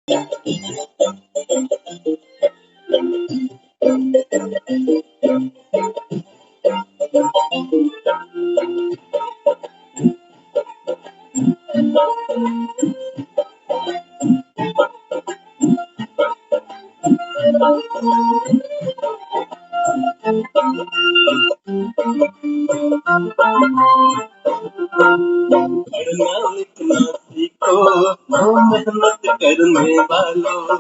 पढ़ना लिखना सीखो ओ मेहनत करने वालों,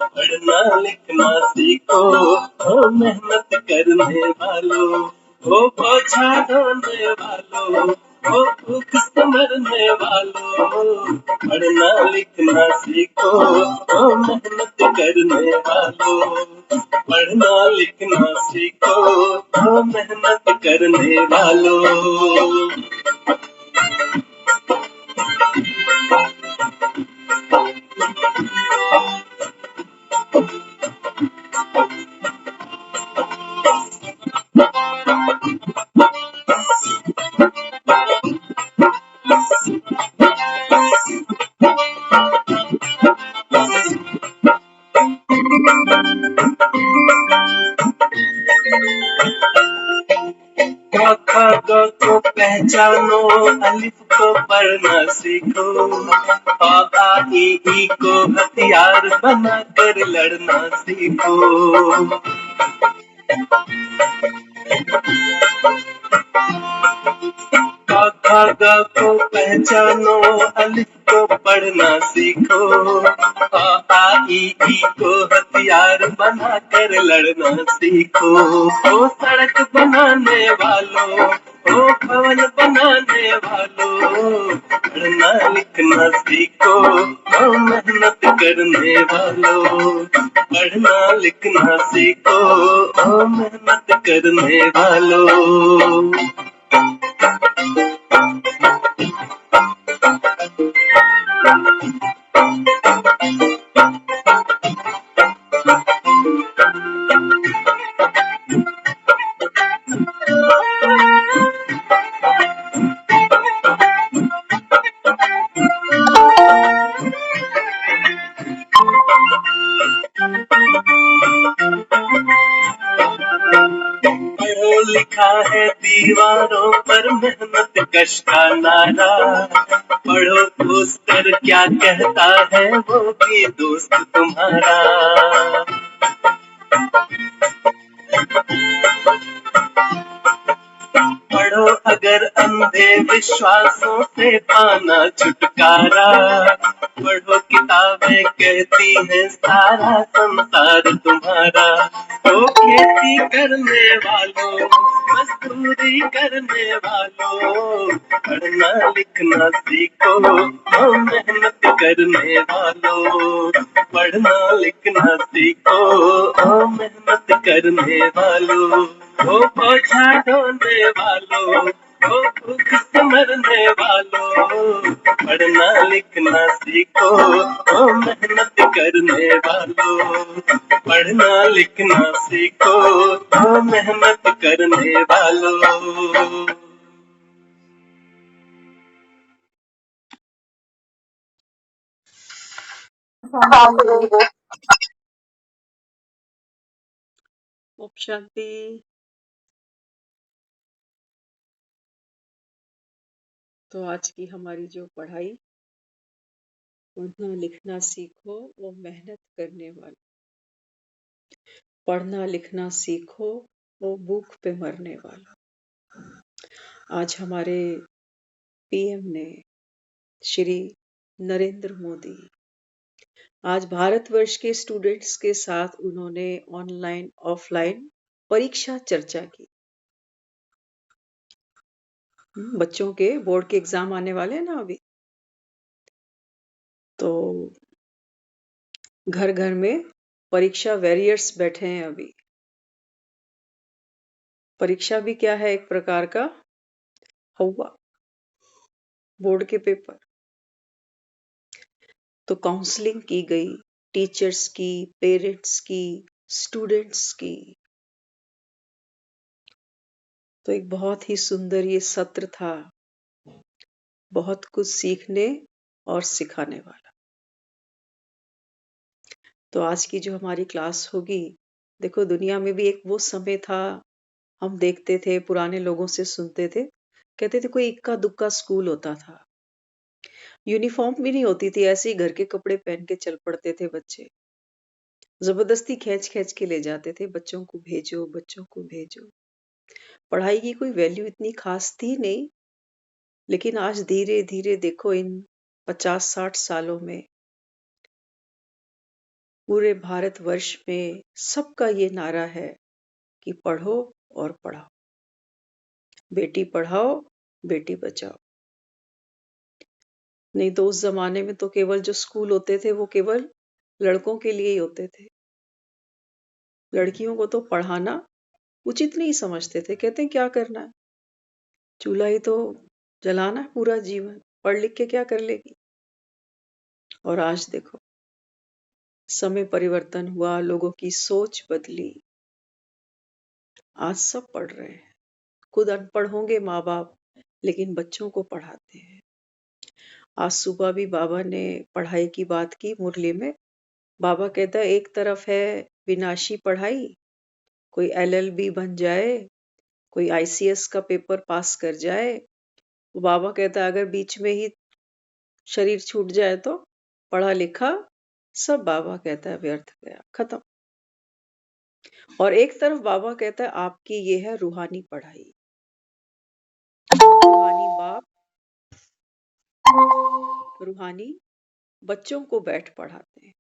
पढ़ना लिखना सीखो ओ मेहनत करने वालों, ओ पोछा ढोने वालों, ओ भूख से मरने वालों, पढ़ना लिखना सीखो ओ मेहनत करने वालों, पढ़ना लिखना सीखो ओ मेहनत करने वालों। क ख ग को पहचानो, अलिफ को पढ़ना सीखो, अ आ इ ई को हथियार बना कर लड़ना सीखो। क ख ग को पहचानो, अलिफ को पढ़ना सीखो, अ आ इ ई को हथियार बना कर लड़ना सीखो। ओ सड़क बनाने वालों, ओ भवन बनाने वालों, पढ़ना लिखना सीखो ओ मेहनत करने वालों, पढ़ना लिखना सीखो ओ मेहनत करने वालों। पढ़ो लिखा है दीवारों पर मेहनत कश का नारा, पढ़ो पोस्टर क्या कहता है वो भी दोस्त तुम्हारा। पढ़ो अगर अंधे विश्वासों से पाना छुटकारा, पढ़ो किताबें कहती हैं सारा संसार तुम्हारा। ओ खेती करने वालों, मजदूरी करने वालों, पढ़ना लिखना सीखो ओ मेहनत करने वालों, पढ़ना लिखना सीखो ओ मेहनत करने वालों। ओ पोछा ढोने वालों, ओ भूख से मरने वालों, पढ़ना लिखना सीखो ओ मेहनत करने वालों, पढ़ना लिखना सीखो ओ मेहनत करने वालों। ओम शांति। तो आज की हमारी जो पढ़ाई, पढ़ना लिखना सीखो वो मेहनत करने वाले, पढ़ना लिखना सीखो वो भूख पे मरने वाला। आज हमारे पीएम ने, श्री नरेंद्र मोदी, आज भारतवर्ष के स्टूडेंट्स के साथ उन्होंने ऑनलाइन ऑफलाइन परीक्षा चर्चा की। बच्चों के बोर्ड के एग्जाम आने वाले हैं ना अभी, तो घर घर में परीक्षा वॉरियर्स बैठे हैं अभी। परीक्षा भी क्या है, एक प्रकार का हुआ बोर्ड के पेपर। तो काउंसलिंग की गई, टीचर्स की, पेरेंट्स की, स्टूडेंट्स की। तो एक बहुत ही सुंदर ये सत्र था, बहुत कुछ सीखने और सिखाने वाला। तो आज की जो हमारी क्लास होगी, देखो दुनिया में भी एक वो समय था, हम देखते थे, पुराने लोगों से सुनते थे, कहते थे कोई इक्का दुक्का स्कूल होता था, यूनिफॉर्म भी नहीं होती थी, ऐसे ही घर के कपड़े पहन के चल पड़ते थे बच्चे, जबरदस्ती खींच खींच के ले जाते थे, बच्चों को भेजो, बच्चों को भेजो। पढ़ाई की कोई वैल्यू इतनी खास थी नहीं, लेकिन आज धीरे धीरे देखो इन 50-60 सालों में पूरे भारतवर्ष में सबका ये नारा है कि पढ़ो और पढ़ाओ, बेटी पढ़ाओ, बेटी बचाओ। नहीं तो उस जमाने में तो केवल जो स्कूल होते थे वो केवल लड़कों के लिए ही होते थे। लड़कियों को तो पढ़ाना उचित नहीं समझते थे, कहते हैं क्या करना है, चूल्हा ही तो जलाना है पूरा जीवन, पढ़ लिख के क्या कर लेगी। और आज देखो समय परिवर्तन हुआ, लोगों की सोच बदली, आज सब पढ़ रहे हैं। खुद अनपढ़ होंगे माँ बाप, लेकिन बच्चों को पढ़ाते हैं। आज सुबह भी बाबा ने पढ़ाई की बात की मुरली में। बाबा कहता है एक तरफ है विनाशी पढ़ाई, कोई एलएलबी बन जाए, कोई आईसीएस का पेपर पास कर जाए। वो बाबा कहता है अगर बीच में ही शरीर छूट जाए तो पढ़ा लिखा सब बाबा कहता है व्यर्थ गया, खत्म। और एक तरफ बाबा कहता है आपकी ये है रूहानी पढ़ाई, रूहानी बाप रूहानी बच्चों को बैठ पढ़ाते हैं।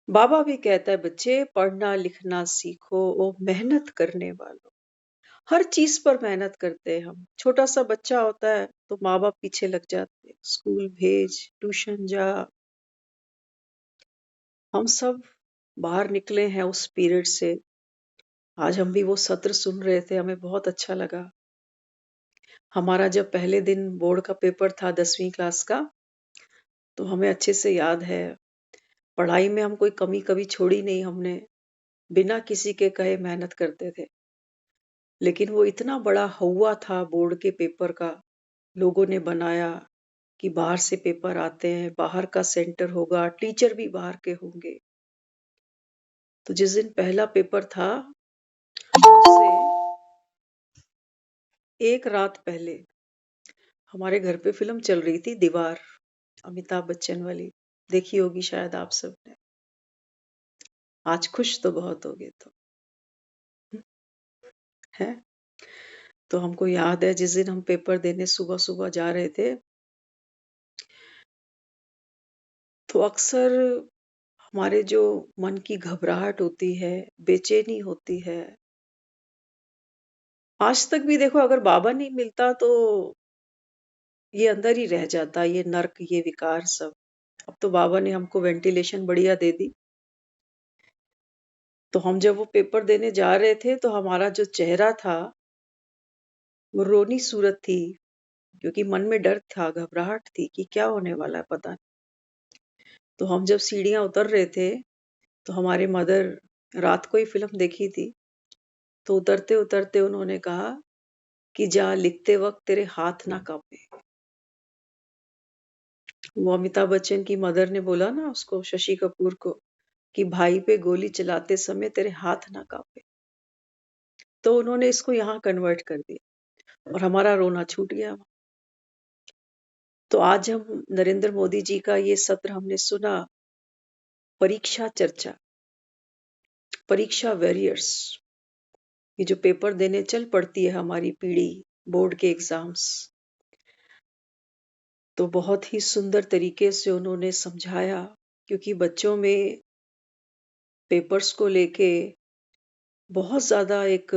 बाबा भी कहता है बच्चे पढ़ना लिखना सीखो, ओ मेहनत करने वालों। हर चीज पर मेहनत करते हैं हम। छोटा सा बच्चा होता है तो माँ बाप पीछे लग जाते हैं, स्कूल भेज, ट्यूशन जा। हम सब बाहर निकले हैं उस पीरियड से। आज हम भी वो सत्र सुन रहे थे, हमें बहुत अच्छा लगा। हमारा जब पहले दिन बोर्ड का पेपर था 10वीं क्लास का, तो हमें अच्छे से याद है, पढ़ाई में हम कोई कमी कभी छोड़ी नहीं हमने, बिना किसी के कहे मेहनत करते थे। लेकिन वो इतना बड़ा हौवा था बोर्ड के पेपर का, लोगों ने बनाया कि बाहर से पेपर आते हैं, बाहर का सेंटर होगा, टीचर भी बाहर के होंगे। तो जिस दिन पहला पेपर था, उससे एक रात पहले हमारे घर पे फिल्म चल रही थी दीवार, अमिताभ बच्चन वाली, देखी होगी शायद आप सबने। आज खुश तो बहुत हो गए तो है। तो हमको याद है जिस दिन हम पेपर देने सुबह सुबह जा रहे थे, तो अक्सर हमारे जो मन की घबराहट होती है, बेचैनी होती है, आज तक भी देखो अगर बाबा नहीं मिलता तो ये अंदर ही रह जाता, ये नर्क, ये विकार सब। अब तो बाबा ने हमको वेंटिलेशन बढ़िया दे दी। तो हम जब वो पेपर देने जा रहे थे तो हमारा जो चेहरा था वो रोनी सूरत थी, क्योंकि मन में डर था, घबराहट थी कि क्या होने वाला है पता नहीं। तो हम जब सीढ़ियां उतर रहे थे तो हमारे मदर रात को ही फिल्म देखी थी, तो उतरते उतरते उन्होंने कहा कि जा लिखते वक्त तेरे हाथ ना कांपे। वो अमिताभ बच्चन की मदर ने बोला ना उसको, शशि कपूर को, कि भाई पे गोली चलाते समय तेरे हाथ ना कांपे। तो उन्होंने इसको यहाँ कन्वर्ट कर दिया और हमारा रोना छूट गया। तो आज हम नरेंद्र मोदी जी का ये सत्र हमने सुना, परीक्षा चर्चा, परीक्षा वॉरियर्स, ये जो पेपर देने चल पड़ती है हमारी पीढ़ी, बोर्ड के एग्जाम्स, तो बहुत ही सुंदर तरीके से उन्होंने समझाया, क्योंकि बच्चों में पेपर्स को लेके बहुत ज्यादा एक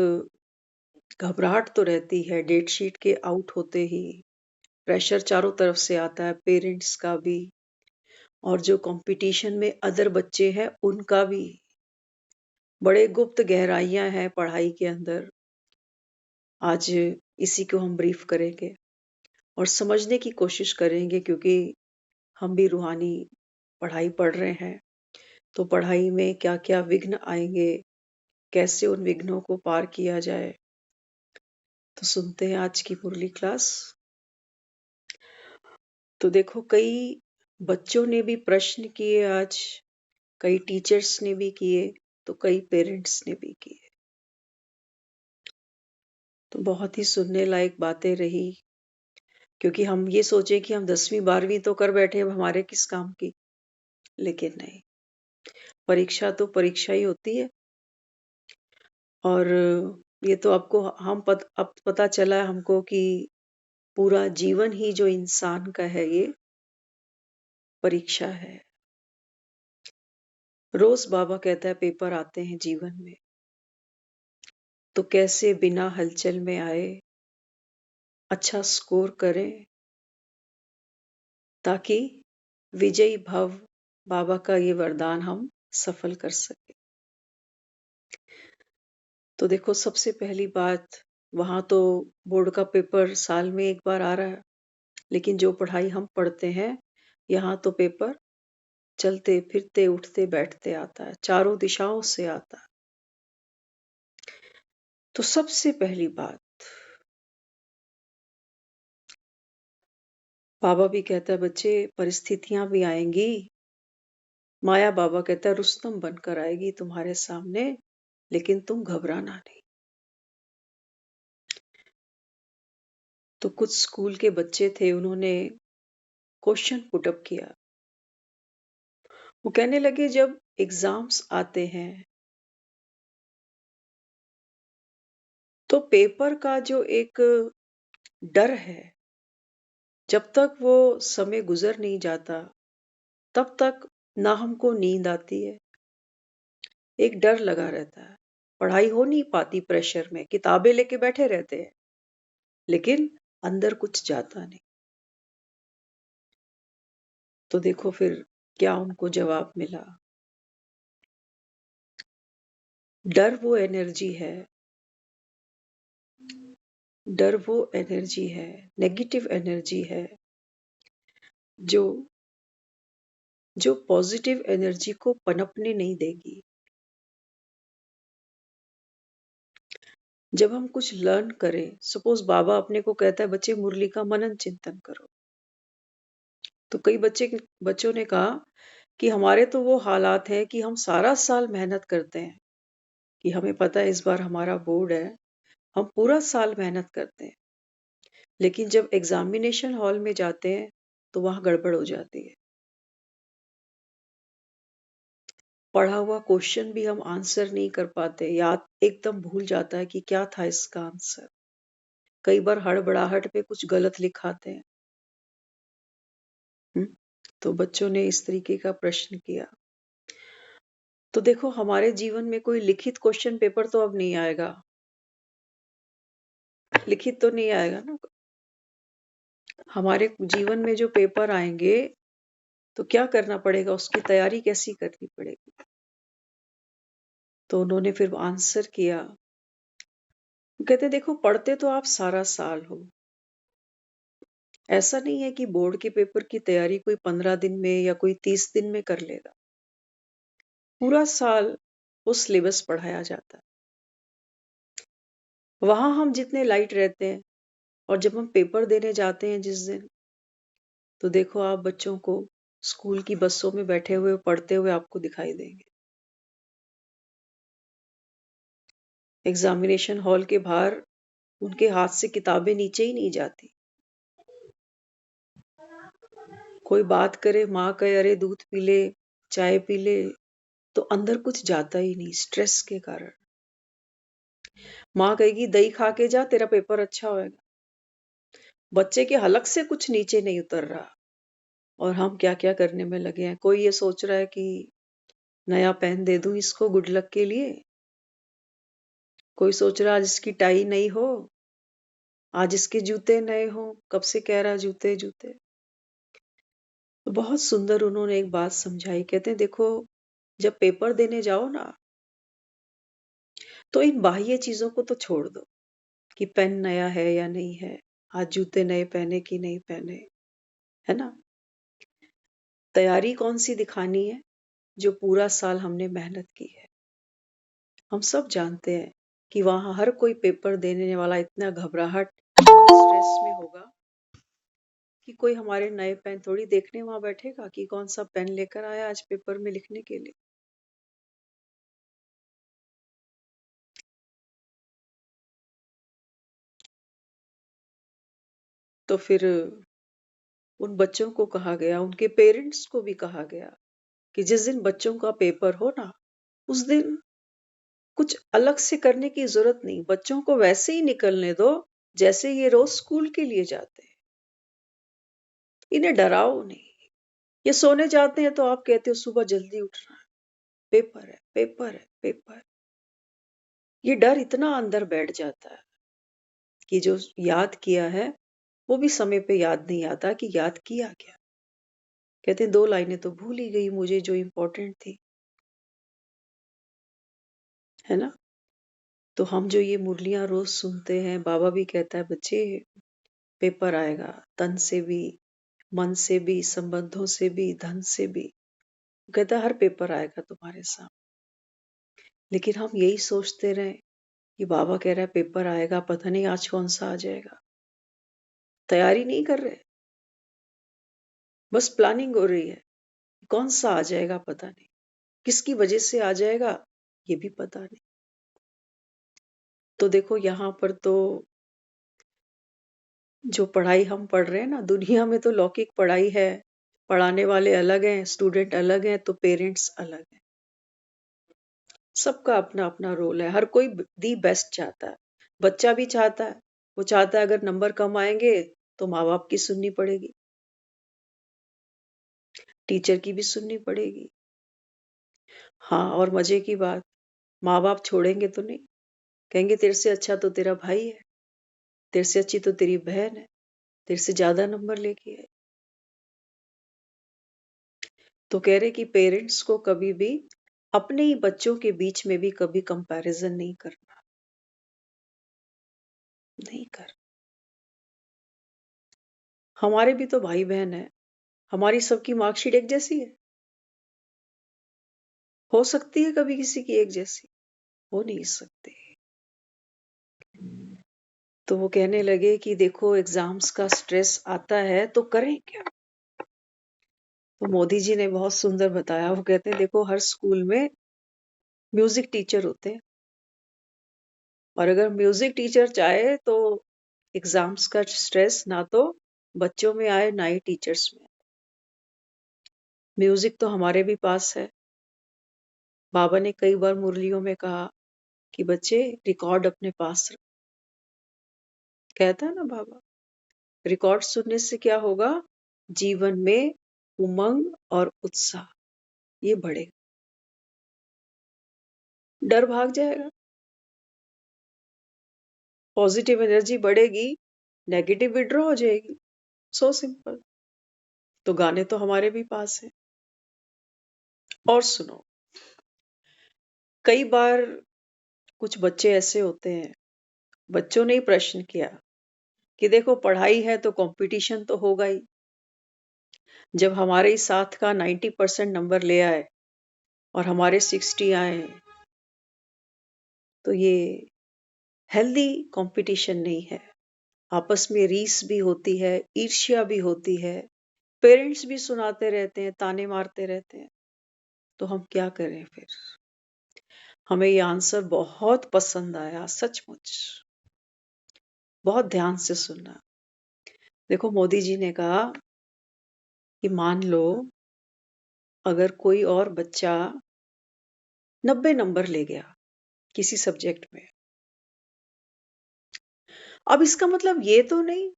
घबराहट तो रहती है। डेट शीट के आउट होते ही प्रेशर चारों तरफ से आता है, पेरेंट्स का भी, और जो कंपटीशन में अदर बच्चे हैं उनका भी। बड़े गुप्त गहराइयां हैं पढ़ाई के अंदर। आज इसी को हम ब्रीफ करेंगे और समझने की कोशिश करेंगे, क्योंकि हम भी रूहानी पढ़ाई पढ़ रहे हैं। तो पढ़ाई में क्या क्या विघ्न आएंगे, कैसे उन विघ्नों को पार किया जाए, तो सुनते हैं आज की मुरली क्लास। तो देखो कई बच्चों ने भी प्रश्न किए आज, कई टीचर्स ने भी किए, तो कई पेरेंट्स ने भी किए। तो बहुत ही सुनने लायक बातें रही, क्योंकि हम ये सोचे कि हम 10वीं 12वीं तो कर बैठे, अब हमारे किस काम की। लेकिन नहीं, परीक्षा तो परीक्षा ही होती है। और ये तो आपको अब पता चला हमको कि पूरा जीवन ही जो इंसान का है, ये परीक्षा है। रोज बाबा कहता है पेपर आते हैं जीवन में, तो कैसे बिना हलचल में आए, अच्छा स्कोर करें, ताकि विजयी भव बाबा का ये वरदान हम सफल कर सके। तो देखो, सबसे पहली बात, वहां तो बोर्ड का पेपर साल में एक बार आ रहा है, लेकिन जो पढ़ाई हम पढ़ते हैं, यहाँ तो पेपर चलते फिरते उठते बैठते आता है, चारों दिशाओं से आता है। तो सबसे पहली बात, बाबा भी कहता है बच्चे परिस्थितियां भी आएंगी, माया बाबा कहता है रुस्तम बनकर आएगी तुम्हारे सामने, लेकिन तुम घबराना नहीं। तो कुछ स्कूल के बच्चे थे, उन्होंने क्वेश्चन पुटअप किया। वो कहने लगे जब एग्जाम्स आते हैं तो पेपर का जो एक डर है, जब तक वो समय गुजर नहीं जाता तब तक ना हमको नींद आती है, एक डर लगा रहता है, पढ़ाई हो नहीं पाती, प्रेशर में किताबें लेके बैठे रहते हैं, लेकिन अंदर कुछ जाता नहीं। तो देखो फिर क्या उनको जवाब मिला। डर वो एनर्जी है, डर वो एनर्जी है, नेगेटिव एनर्जी है, जो जो पॉजिटिव एनर्जी को पनपने नहीं देगी। जब हम कुछ लर्न करें, सपोज बाबा अपने को कहता है बच्चे मुरली का मनन चिंतन करो, तो कई बच्चों ने कहा कि हमारे तो वो हालात हैं कि हम सारा साल मेहनत करते हैं, कि हमें पता है इस बार हमारा बोर्ड है, हम पूरा साल मेहनत करते हैं, लेकिन जब एग्जामिनेशन हॉल में जाते हैं तो वहां गड़बड़ हो जाती है। पढ़ा हुआ क्वेश्चन भी हम आंसर नहीं कर पाते, याद एकदम भूल जाता है कि क्या था इसका आंसर। कई बार हड़बड़ाहट में कुछ गलत लिखाते हैं। हम्म, तो बच्चों ने इस तरीके का प्रश्न किया। तो देखो, हमारे जीवन में कोई लिखित क्वेश्चन पेपर तो अब नहीं आएगा, लिखित तो नहीं आएगा ना। हमारे जीवन में जो पेपर आएंगे, तो क्या करना पड़ेगा, उसकी तैयारी कैसी करनी पड़ेगी। तो उन्होंने फिर आंसर किया, वो कहते देखो पढ़ते तो आप सारा साल हो, ऐसा नहीं है कि बोर्ड के पेपर की तैयारी कोई 15 दिन में या कोई 30 दिन में कर लेगा। पूरा साल वो सिलेबस पढ़ाया जाता है, वहां हम जितने लाइट रहते हैं, और जब हम पेपर देने जाते हैं जिस दिन, तो देखो आप बच्चों को स्कूल की बसों में बैठे हुए पढ़ते हुए आपको दिखाई देंगे। एग्जामिनेशन हॉल के बाहर उनके हाथ से किताबें नीचे ही नहीं जाती। कोई बात करे, माँ कहे अरे दूध पी ले, चाय पी ले, तो अंदर कुछ जाता ही नहीं, स्ट्रेस के कारण। माँ कहेगी दही खा के जा, तेरा पेपर अच्छा होएगा। बच्चे के हलक से कुछ नीचे नहीं उतर रहा, और हम क्या क्या करने में लगे हैं। कोई ये सोच रहा है कि नया पेन दे दूं इसको गुड लक के लिए, कोई सोच रहा है आज इसकी टाई नहीं हो, आज इसके जूते नए हो, कब से कह रहा जूते जूते। तो बहुत सुंदर उन्होंने एक बात समझाई, कहते हैं देखो जब पेपर देने जाओ ना, तो इन बाह्य चीजों को तो छोड़ दो, कि पेन नया है या नहीं है, आज जूते नए पहने कि नहीं पहने, है ना। तैयारी कौन सी दिखानी है, जो पूरा साल हमने मेहनत की है। हम सब जानते हैं कि वहां हर कोई पेपर देने वाला इतना घबराहट स्ट्रेस में होगा कि कोई हमारे नए पेन थोड़ी देखने वहां बैठेगा कि कौन सा पेन लेकर आया आज पेपर में लिखने के लिए। तो फिर उन बच्चों को कहा गया, उनके पेरेंट्स को भी कहा गया कि जिस दिन बच्चों का पेपर हो ना, उस दिन कुछ अलग से करने की जरूरत नहीं, बच्चों को वैसे ही निकलने दो जैसे ये रोज स्कूल के लिए जाते हैं। इन्हें डराओ नहीं। ये सोने जाते हैं तो आप कहते हो सुबह जल्दी उठना है, पेपर है, पेपर है, पेपर। ये डर इतना अंदर बैठ जाता है कि जो याद किया है वो भी समय पे याद नहीं आता कि याद किया क्या। कहते हैं 2 लाइनें तो भूल ही गई मुझे जो इम्पोर्टेंट थी, है ना। तो हम जो ये मुरलियां रोज सुनते हैं, बाबा भी कहता है बच्चे पेपर आएगा, तन से भी, मन से भी, संबंधों से भी, धन से भी। वो कहता है हर पेपर आएगा तुम्हारे सामने। लेकिन हम यही सोचते रहे कि बाबा कह रहा है पेपर आएगा, पता नहीं आज कौन सा आ जाएगा। तैयारी नहीं कर रहे, बस प्लानिंग हो रही है। कौन सा आ जाएगा पता नहीं, किसकी वजह से आ जाएगा ये भी पता नहीं। तो देखो यहाँ पर तो जो पढ़ाई हम पढ़ रहे हैं ना, दुनिया में तो लौकिक पढ़ाई है, पढ़ाने वाले अलग हैं, स्टूडेंट अलग हैं, तो पेरेंट्स अलग हैं। सबका अपना अपना रोल है, हर कोई दी बेस्ट चाहता है। बच्चा भी चाहता है, वो चाहता है अगर नंबर कम आएंगे तो माँ बाप की सुननी पड़ेगी, टीचर की भी सुननी पड़ेगी। हाँ, और मजे की बात, माँ बाप छोड़ेंगे तो नहीं, कहेंगे तेरे से अच्छा तो तेरा भाई है, तेरे से अच्छी तो तेरी बहन है, तेरे से ज्यादा नंबर लेके है। तो कह रहे कि पेरेंट्स को कभी भी अपने ही बच्चों के बीच में भी कभी कंपैरिजन नहीं करना, नहीं कर। हमारे भी तो भाई बहन है, हमारी सबकी मार्कशीट एक जैसी है? हो सकती है कभी किसी की एक जैसी? हो नहीं सकती। तो वो कहने लगे कि देखो एग्जाम्स का स्ट्रेस आता है तो करें क्या। तो मोदी जी ने बहुत सुंदर बताया, वो कहते हैं देखो हर स्कूल में म्यूजिक टीचर होते हैं, और अगर म्यूजिक टीचर चाहे तो एग्जाम्स का स्ट्रेस ना तो बच्चों में आए ना ही टीचर्स में। म्यूजिक तो हमारे भी पास है। बाबा ने कई बार मुरलियों में कहा कि बच्चे रिकॉर्ड अपने पास रख। कहता है ना बाबा, रिकॉर्ड सुनने से क्या होगा, जीवन में उमंग और उत्साह ये बढ़ेगा, डर भाग जाएगा, पॉजिटिव एनर्जी बढ़ेगी, नेगेटिव विड्रॉ हो जाएगी। So simple. तो गाने तो हमारे भी पास है। और सुनो, कई बार कुछ बच्चे ऐसे होते हैं, बच्चों ने ही प्रश्न किया कि देखो पढ़ाई है तो कंपटीशन तो होगा ही। जब हमारे ही साथ का 90% नंबर ले आए और हमारे 60 आए, तो ये हेल्दी कंपटीशन नहीं है। आपस में रीस भी होती है, ईर्ष्या भी होती है, पेरेंट्स भी सुनाते रहते हैं, ताने मारते रहते हैं। तो हम क्या करें फिर। हमें ये आंसर बहुत पसंद आया, सचमुच। बहुत ध्यान से सुनना। देखो मोदी जी ने कहा कि मान लो अगर कोई और बच्चा 90 नंबर ले गया किसी सब्जेक्ट में, अब इसका मतलब ये तो नहीं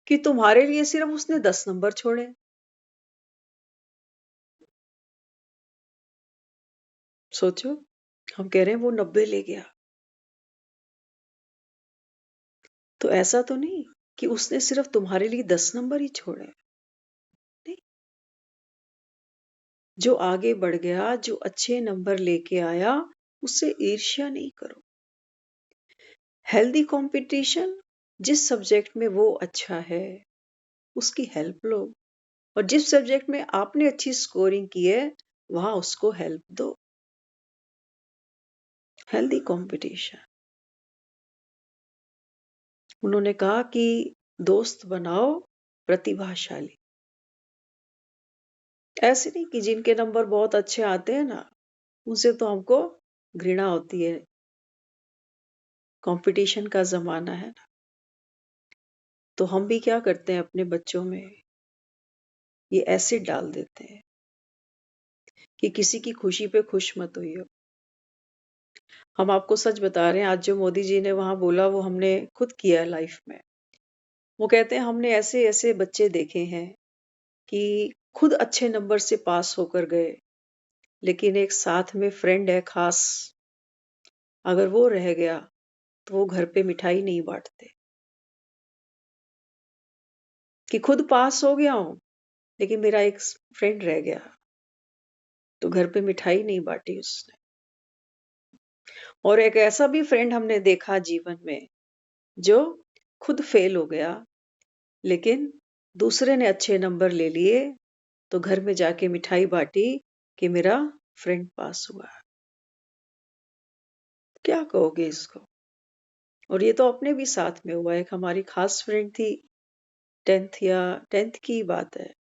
कि तुम्हारे लिए सिर्फ उसने 10 नंबर छोड़े। सोचो, हम कह रहे हैं वो 90 ले गया, तो ऐसा तो नहीं कि उसने सिर्फ तुम्हारे लिए 10 नंबर ही छोड़े। नहीं, जो आगे बढ़ गया, जो अच्छे नंबर लेके आया, उससे ईर्ष्या नहीं करो। हेल्दी कंपटीशन, जिस सब्जेक्ट में वो अच्छा है उसकी हेल्प लो, और जिस सब्जेक्ट में आपने अच्छी स्कोरिंग की है वहां उसको हेल्प दो। Healthy competition. उन्होंने कहा कि दोस्त बनाओ प्रतिभाशाली। ऐसे नहीं कि जिनके नंबर बहुत अच्छे आते हैं ना, उनसे तो हमको घृणा होती है। कंपटीशन का ज़माना है ना, तो हम भी क्या करते हैं अपने बच्चों में ये एसिड डाल देते हैं कि किसी की खुशी पे खुश मत होइयो। हम आपको सच बता रहे हैं, आज जो मोदी जी ने वहाँ बोला वो हमने खुद किया है लाइफ में। वो कहते हैं हमने ऐसे-ऐसे बच्चे देखे हैं कि खुद अच्छे नंबर से पास होकर गए, लेकिन एक साथ में फ्रेंड है खास, अगर वो रह गया तो वो घर पे मिठाई नहीं बाँटते। कि खुद पास हो गया हूँ, लेकिन मेरा एक फ्रेंड रह गया, तो घर पे मिठाई नहीं बाँटी उसने। और एक ऐसा भी फ्रेंड हमने देखा जीवन में, जो खुद फेल हो गया, लेकिन दूसरे ने अच्छे नंबर ले लिए, तो घर में जाके मिठाई बाँटी कि मेरा फ्रेंड पास हुआ। क्या कहोगे इसको? और ये तो अपने भी साथ में हुआ। एक हमारी खास फ्रेंड थी, 10th की ही बात है।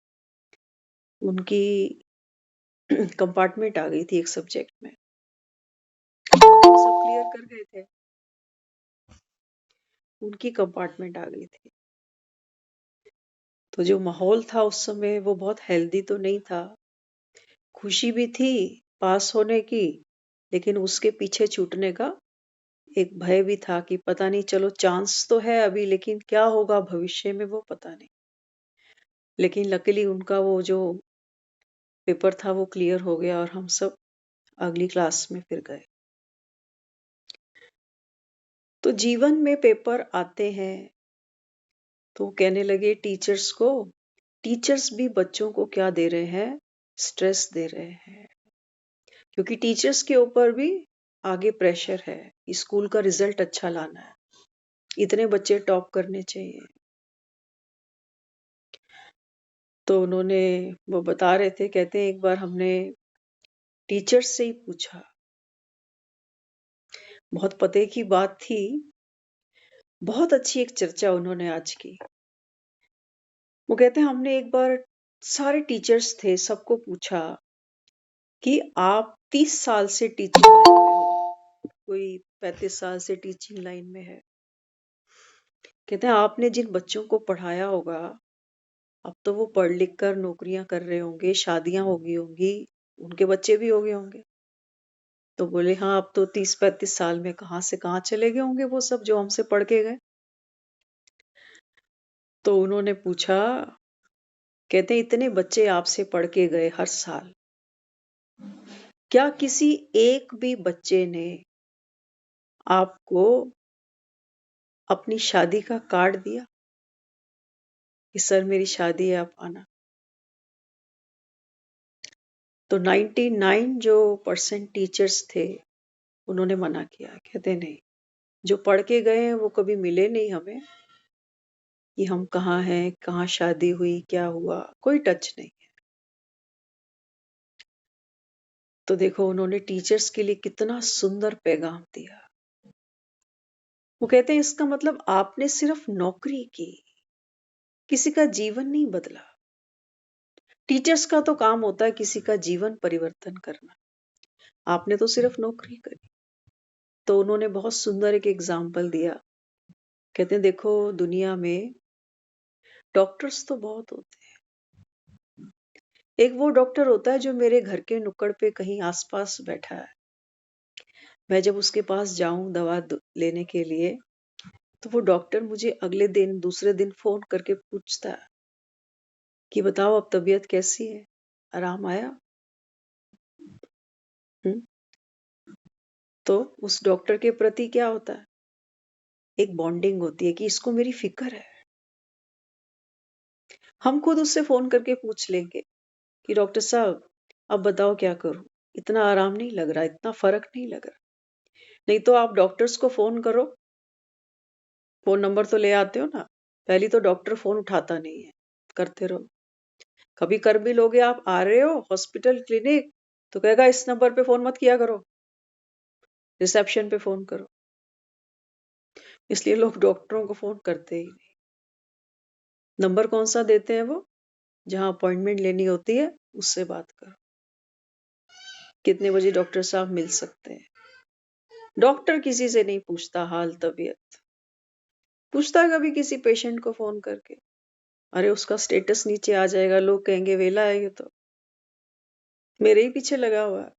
उनकी कंपार्टमेंट आ गई थी एक सब्जेक्ट में। हम सब क्लियर कर गए थे, उनकी कंपार्टमेंट आ गई थी। तो जो माहौल था उस समय वो बहुत हेल्दी तो नहीं था। खुशी भी थी पास होने की, लेकिन उसके पीछे छूटने का एक भय भी था कि पता नहीं, चलो चांस तो है अभी, लेकिन क्या होगा भविष्य में वो पता नहीं। लेकिन लकीली उनका वो जो पेपर था वो क्लियर हो गया और हम सब अगली क्लास में फिर गए। तो जीवन में पेपर आते हैं, तो कहने लगे टीचर्स को, टीचर्स भी बच्चों को क्या दे रहे हैं, स्ट्रेस दे रहे हैं, क्योंकि टीचर्स के ऊपर भी आगे प्रेशर है, स्कूल का रिजल्ट अच्छा लाना है, इतने बच्चे टॉप करने चाहिए। तो उन्होंने, वो बता रहे थे, कहते हैं एक बार हमने टीचर्स से ही पूछा, बहुत पते की बात थी, बहुत अच्छी एक चर्चा उन्होंने आज की। वो कहते हैं हमने एक बार सारे टीचर्स थे, सबको पूछा कि आप 30 साल से टीचिंग लाइन में हो, कोई 35 साल से टीचिंग लाइन में है। कहते हैं आपने जिन बच्चों को पढ़ाया होगा, अब तो वो पढ़ लिख कर नौकरियां कर रहे होंगे, शादियां हो गई होंगी, उनके बच्चे भी हो गए होंगे। तो बोले हाँ, अब तो 30-35 साल में कहाँ से कहाँ चले गए होंगे वो सब जो हमसे पढ़ के गए। तो उन्होंने पूछा, कहते हैं इतने बच्चे आपसे पढ़ के गए हर साल, क्या किसी एक भी बच्चे ने आपको अपनी शादी का कार्ड दिया कि सर मेरी शादी है, आप आना? तो 99 जो परसेंट टीचर्स थे, उन्होंने मना किया। कहते नहीं, जो पढ़ के गए हैं वो कभी मिले नहीं हमें, कि हम कहाँ हैं, कहाँ शादी हुई, क्या हुआ, कोई टच नहीं है। तो देखो उन्होंने टीचर्स के लिए कितना सुंदर पैगाम दिया। वो कहते हैं इसका मतलब आपने सिर्फ नौकरी की, किसी का जीवन नहीं बदला। टीचर्स का तो काम होता है किसी का जीवन परिवर्तन करना, आपने तो सिर्फ नौकरी करी। तो उन्होंने बहुत सुंदर एक एग्जाम्पल दिया। कहते हैं देखो दुनिया में डॉक्टर्स तो बहुत होते हैं, एक वो डॉक्टर होता है जो मेरे घर के नुक्कड़ पे कहीं आसपास बैठा है। मैं जब उसके पास जाऊं दवा लेने के लिए, तो वो डॉक्टर मुझे अगले दिन दूसरे दिन फोन करके पूछता है कि बताओ अब तबीयत कैसी है, आराम आया? हम्म? तो उस डॉक्टर के प्रति क्या होता है, एक बॉन्डिंग होती है कि इसको मेरी फिक्र है। हम खुद उससे फोन करके पूछ लेंगे कि डॉक्टर साहब अब बताओ क्या करूं, इतना आराम नहीं लग रहा, इतना फर्क नहीं लग रहा। नहीं तो आप डॉक्टर्स को फोन करो, फोन नंबर तो ले आते हो ना, पहली तो डॉक्टर फोन उठाता नहीं है, करते रहो। कभी कर भी लोगे, आप आ रहे हो हॉस्पिटल क्लिनिक, तो कहेगा इस नंबर पे फोन मत किया करो, रिसेप्शन पे फोन करो। इसलिए लोग डॉक्टरों को फोन करते ही नहीं। नंबर कौन सा देते हैं वो? जहां अपॉइंटमेंट लेनी होती है उससे बात करो, कितने बजे डॉक्टर साहब मिल सकते हैं। डॉक्टर किसी से नहीं पूछता हाल तबीयत, पूछता है कभी किसी पेशेंट को फोन करके? अरे उसका स्टेटस नीचे आ जाएगा, लोग कहेंगे वेला है ये तो, मेरे ही पीछे लगा हुआ है,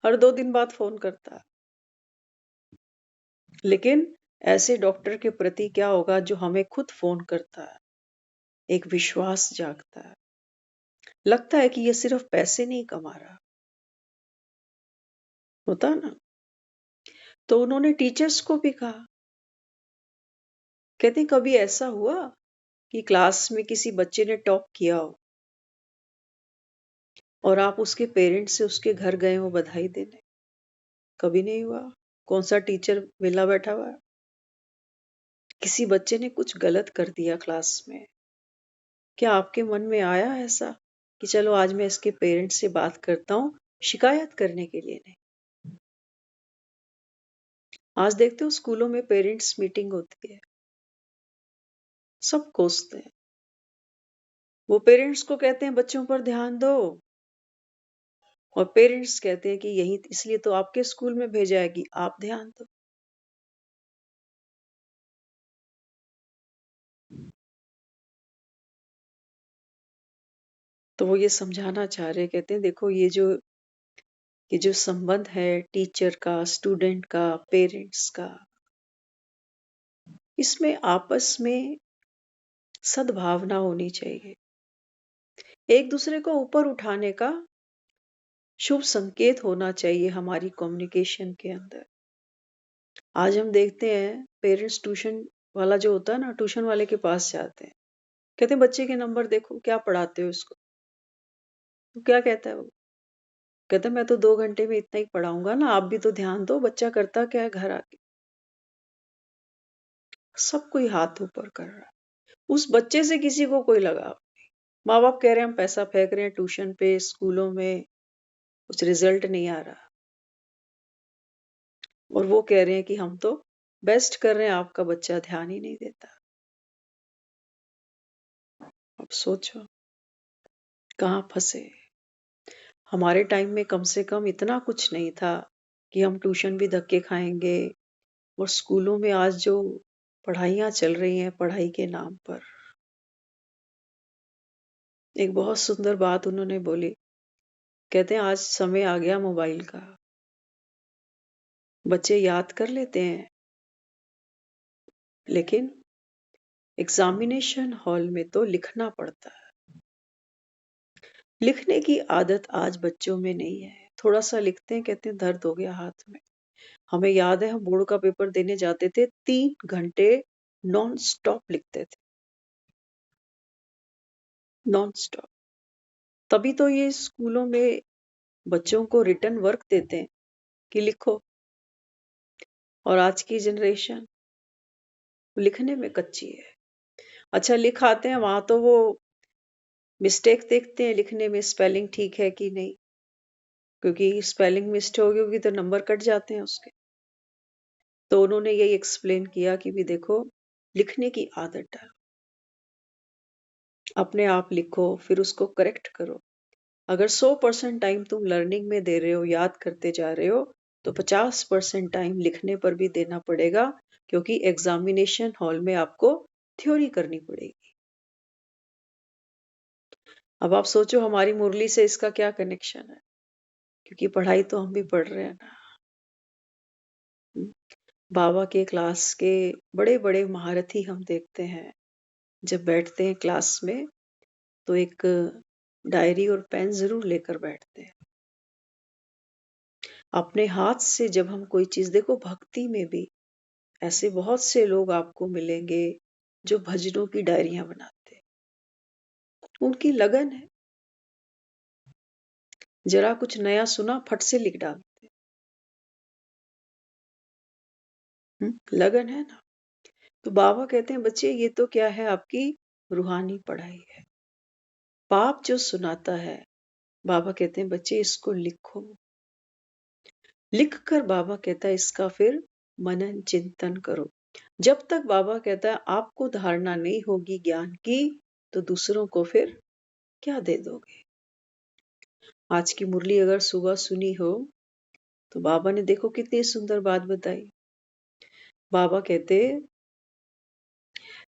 हर 2 दिन बाद फोन करता है। लेकिन ऐसे डॉक्टर के प्रति क्या होगा जो हमें खुद फोन करता है? एक विश्वास जागता है, लगता है कि ये सिर्फ पैसे नहीं कमा रहा, होता है ना। तो उन्होंने टीचर्स को भी कहा, कहते हैं कभी ऐसा हुआ कि क्लास में किसी बच्चे ने टॉप किया हो और आप उसके पेरेंट्स से उसके घर गए हो बधाई देने? कभी नहीं हुआ। कौन सा टीचर वेला बैठा हुआ है? किसी बच्चे ने कुछ गलत कर दिया क्लास में, क्या आपके मन में आया ऐसा कि चलो आज मैं इसके पेरेंट्स से बात करता हूँ, शिकायत करने के लिए नहीं? आज देखते हो स्कूलों में पेरेंट्स मीटिंग होती है, सब कोसते हैं। वो पेरेंट्स को कहते हैं बच्चों पर ध्यान दो, और पेरेंट्स कहते हैं कि यही इसलिए तो आपके स्कूल में भेजा है कि आप ध्यान दो। तो वो ये समझाना चाह रहे, कहते हैं देखो ये जो संबंध है टीचर का, स्टूडेंट का, पेरेंट्स का, इसमें आपस में सद्भावना होनी चाहिए, एक दूसरे को ऊपर उठाने का शुभ संकेत होना चाहिए हमारी कम्युनिकेशन के अंदर। आज हम देखते हैं पेरेंट्स ट्यूशन वाला जो होता है ना, ट्यूशन वाले के पास जाते हैं, कहते हैं बच्चे के नंबर देखो, क्या पढ़ाते हो इसको? तो क्या कहता है वो? कहता है मैं तो 2 घंटे में इतना ही पढ़ाऊंगा ना, आप भी तो ध्यान दो, बच्चा करता क्या है घर आके। सब कोई हाथ ऊपर कर रहा है, उस बच्चे से किसी को कोई लगाव। माँ बाप कह रहे हैं हम पैसा फेंक रहे हैं ट्यूशन पे, स्कूलों में कुछ रिजल्ट नहीं आ रहा, और वो कह रहे हैं कि हम तो बेस्ट कर रहे हैं, आपका बच्चा ध्यान ही नहीं देता। अब सोचो कहाँ फंसे। हमारे टाइम में कम से कम इतना कुछ नहीं था कि हम ट्यूशन भी धक्के खाएंगे, और स्कूलों में आज जो पढ़ाइयाँ चल रही हैं पढ़ाई के नाम पर। एक बहुत सुंदर बात उन्होंने बोली, कहते हैं आज समय आ गया मोबाइल का, बच्चे याद कर लेते हैं लेकिन एग्जामिनेशन हॉल में तो लिखना पड़ता है। लिखने की आदत आज बच्चों में नहीं है, थोड़ा सा लिखते हैं कहते हैं दर्द हो गया हाथ में। हमें याद है हम बोर्ड का पेपर देने जाते थे, 3 घंटे नॉन स्टॉप लिखते थे, नॉन स्टॉप। तभी तो ये स्कूलों में बच्चों को रिटर्न वर्क देते हैं कि लिखो, और आज की जनरेशन लिखने में कच्ची है। अच्छा लिख आते हैं वहां तो वो मिस्टेक देखते हैं लिखने में, स्पेलिंग ठीक है कि नहीं, क्योंकि स्पेलिंग मिस्टेक होगी तो नंबर कट जाते हैं उसके। तो उन्होंने यही एक्सप्लेन किया कि भी देखो लिखने की आदत डालो, अपने आप लिखो फिर उसको करेक्ट करो। अगर 100% टाइम तुम लर्निंग में दे रहे हो, याद करते जा रहे हो, तो 50% टाइम लिखने पर भी देना पड़ेगा, क्योंकि एग्जामिनेशन हॉल में आपको थ्योरी करनी पड़ेगी। अब आप सोचो हमारी मुरली से इसका क्या कनेक्शन है, क्योंकि पढ़ाई तो हम भी पढ़ रहे हैं ना। हम्म, बाबा के क्लास के बड़े बड़े महारथी हम देखते हैं, जब बैठते हैं क्लास में तो एक डायरी और पेन जरूर लेकर बैठते हैं। अपने हाथ से जब हम कोई चीज, देखो भक्ति में भी ऐसे बहुत से लोग आपको मिलेंगे जो भजनों की डायरियां बनाते हैं, उनकी लगन है, जरा कुछ नया सुना फट से लिख डालते हैं। लगन है ना। तो बाबा कहते हैं बच्चे ये तो क्या है, आपकी रूहानी पढ़ाई है। पाप जो सुनाता है, बाबा कहते हैं बच्चे इसको लिखो, लिख कर बाबा कहता है इसका फिर मनन चिंतन करो, जब तक बाबा कहता है आपको धारणा नहीं होगी ज्ञान की, तो दूसरों को फिर क्या दे दोगे? आज की मुरली अगर सुबह सुनी हो, तो बाबा ने देखो कितनी सुंदर बात बताई। बाबा कहते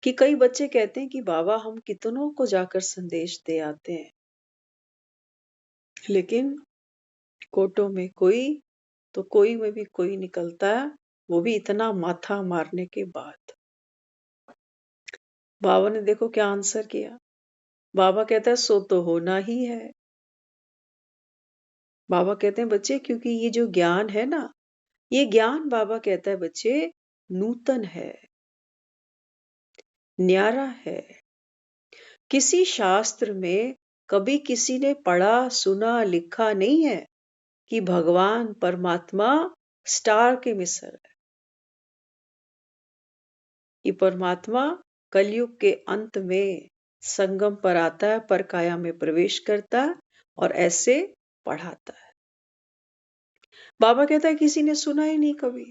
कि कई बच्चे कहते हैं कि बाबा हम कितनों को जाकर संदेश दे आते हैं, लेकिन कोटों में कोई तो कोई में भी कोई निकलता है, वो भी इतना माथा मारने के बाद। बाबा ने देखो क्या आंसर किया। बाबा कहता है सो तो होना ही है। बाबा कहते हैं बच्चे क्योंकि ये जो ज्ञान है ना, ये ज्ञान बाबा कहता है बच्चे नूतन है, न्यारा है। किसी शास्त्र में कभी किसी ने पढ़ा सुना लिखा नहीं है कि भगवान परमात्मा स्टार के मिसल है। ये परमात्मा कलयुग के अंत में संगम पर आता है, पर काया में प्रवेश करता है और ऐसे पढ़ाता है। बाबा कहता है किसी ने सुना ही नहीं कभी,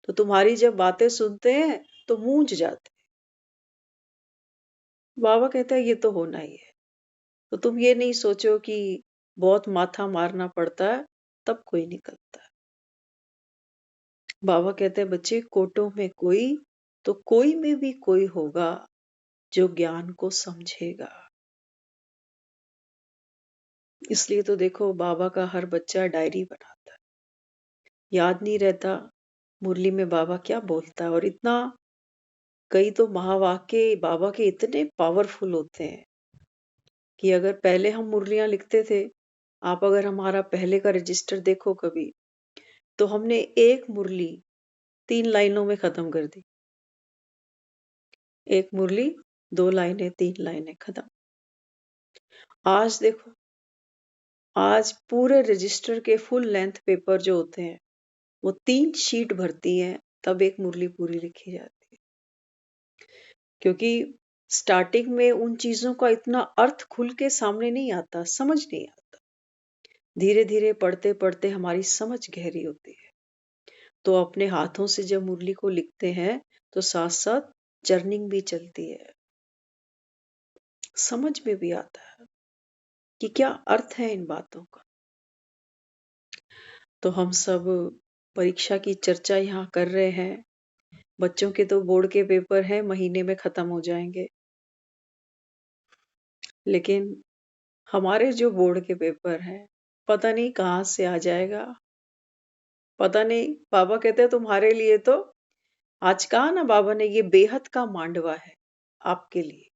तो तुम्हारी जब बातें सुनते हैं तो मूंझ जाते। बाबा कहता है ये तो होना ही है। तो तुम ये नहीं सोचो कि बहुत माथा मारना पड़ता है तब कोई निकलता है। बाबा कहते हैं बच्चे कोटों में कोई तो कोई में भी कोई होगा जो ज्ञान को समझेगा। इसलिए तो देखो बाबा का हर बच्चा डायरी बनाता है। याद नहीं रहता मुरली में बाबा क्या बोलता है, और इतना कई तो महावाक्य बाबा के इतने पावरफुल होते हैं कि अगर पहले हम मुरलियां लिखते थे, आप अगर हमारा पहले का रजिस्टर देखो कभी, तो हमने एक मुरली 3 लाइनों में खत्म कर दी। एक मुरली 2 लाइनें 3 लाइनें खत्म। आज देखो, आज पूरे रजिस्टर के फुल लेंथ पेपर जो होते हैं, वो 3 शीट भरती हैं, तब एक मुरली पूरी लिखी जाती है। क्योंकि स्टार्टिंग में उन चीजों का इतना अर्थ खुल के सामने नहीं आता, समझ नहीं आता। धीरे धीरे पढ़ते पढ़ते हमारी समझ गहरी होती है। तो अपने हाथों से जब मुरली को लिखते हैं, तो साथ साथ जर्निंग भी चलती है, समझ में भी आता है कि क्या अर्थ है इन बातों का। तो हम सब परीक्षा की चर्चा यहाँ कर रहे हैं। बच्चों के तो बोर्ड के पेपर हैं, महीने में खत्म हो जाएंगे, लेकिन हमारे जो बोर्ड के पेपर हैं, पता नहीं कहाँ से आ जाएगा। पता नहीं, बाबा कहते हैं तुम्हारे लिए तो आज कहा ना बाबा ने, ये बेहद का मांडवा है आपके लिए।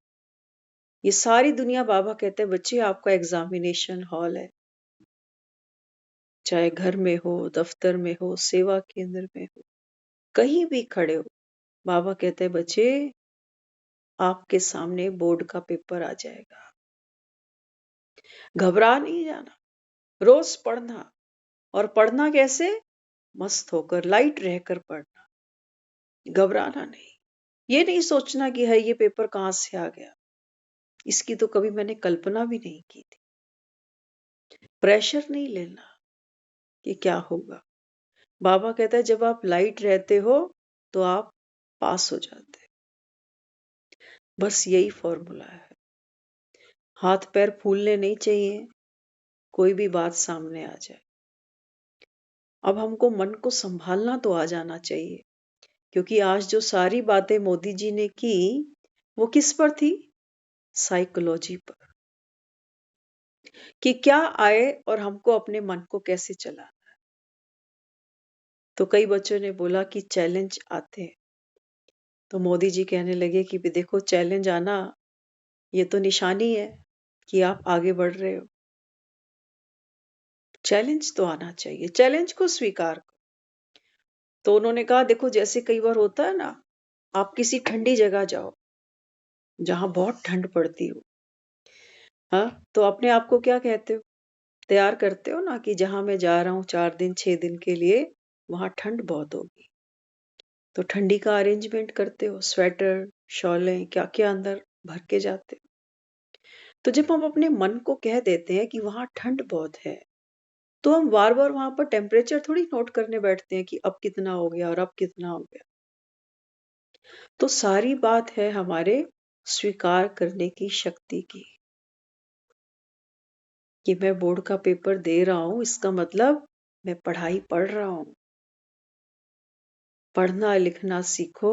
ये सारी दुनिया बाबा कहते हैं बच्चे आपका एग्जामिनेशन हॉल है। चाहे घर में हो, दफ्तर में हो, सेवा केंद्र में हो, कहीं भी खड़े हो, बाबा कहते हैं बच्चे आपके सामने बोर्ड का पेपर आ जाएगा। घबरा नहीं जाना, रोज पढ़ना। और पढ़ना कैसे? मस्त होकर, लाइट रहकर पढ़ना, घबराना नहीं। ये नहीं सोचना कि है ये पेपर कहां से आ गया, इसकी तो कभी मैंने कल्पना भी नहीं की थी। प्रेशर नहीं लेना कि क्या होगा। बाबा कहता है जब आप लाइट रहते हो तो आप पास हो जाते। बस यही फॉर्मूला है। हाथ पैर फूलने नहीं चाहिए, कोई भी बात सामने आ जाए। अब हमको मन को संभालना तो आ जाना चाहिए, क्योंकि आज जो सारी बातें मोदी जी ने की, वो किस पर थी? साइकोलॉजी पर, कि क्या आए और हमको अपने मन को कैसे चलाना। तो कई बच्चों ने बोला कि चैलेंज आते हैं, तो मोदी जी कहने लगे कि भी देखो चैलेंज आना ये तो निशानी है कि आप आगे बढ़ रहे हो। चैलेंज तो आना चाहिए, चैलेंज को स्वीकार करो। तो उन्होंने कहा देखो जैसे कई बार होता है ना, आप किसी ठंडी जगह जाओ जहां बहुत ठंड पड़ती हो, हाँ, तो अपने आप को क्या कहते हो? तैयार करते हो ना कि जहां मैं जा रहा हूँ 4 दिन 6 दिन के लिए, वहां ठंड बहुत होगी। तो ठंडी का अरेंजमेंट करते हो, स्वेटर शॉलें क्या क्या अंदर भर के जाते हो। तो जब हम अपने मन को कह देते हैं कि वहां ठंड बहुत है, तो हम बार बार वहां पर टेम्परेचर थोड़ी नोट करने बैठते हैं कि अब कितना हो गया और अब कितना हो गया। तो सारी बात है हमारे स्वीकार करने की शक्ति की, कि मैं बोर्ड का पेपर दे रहा हूं, इसका मतलब मैं पढ़ाई पढ़ रहा हूं। पढ़ना लिखना सीखो,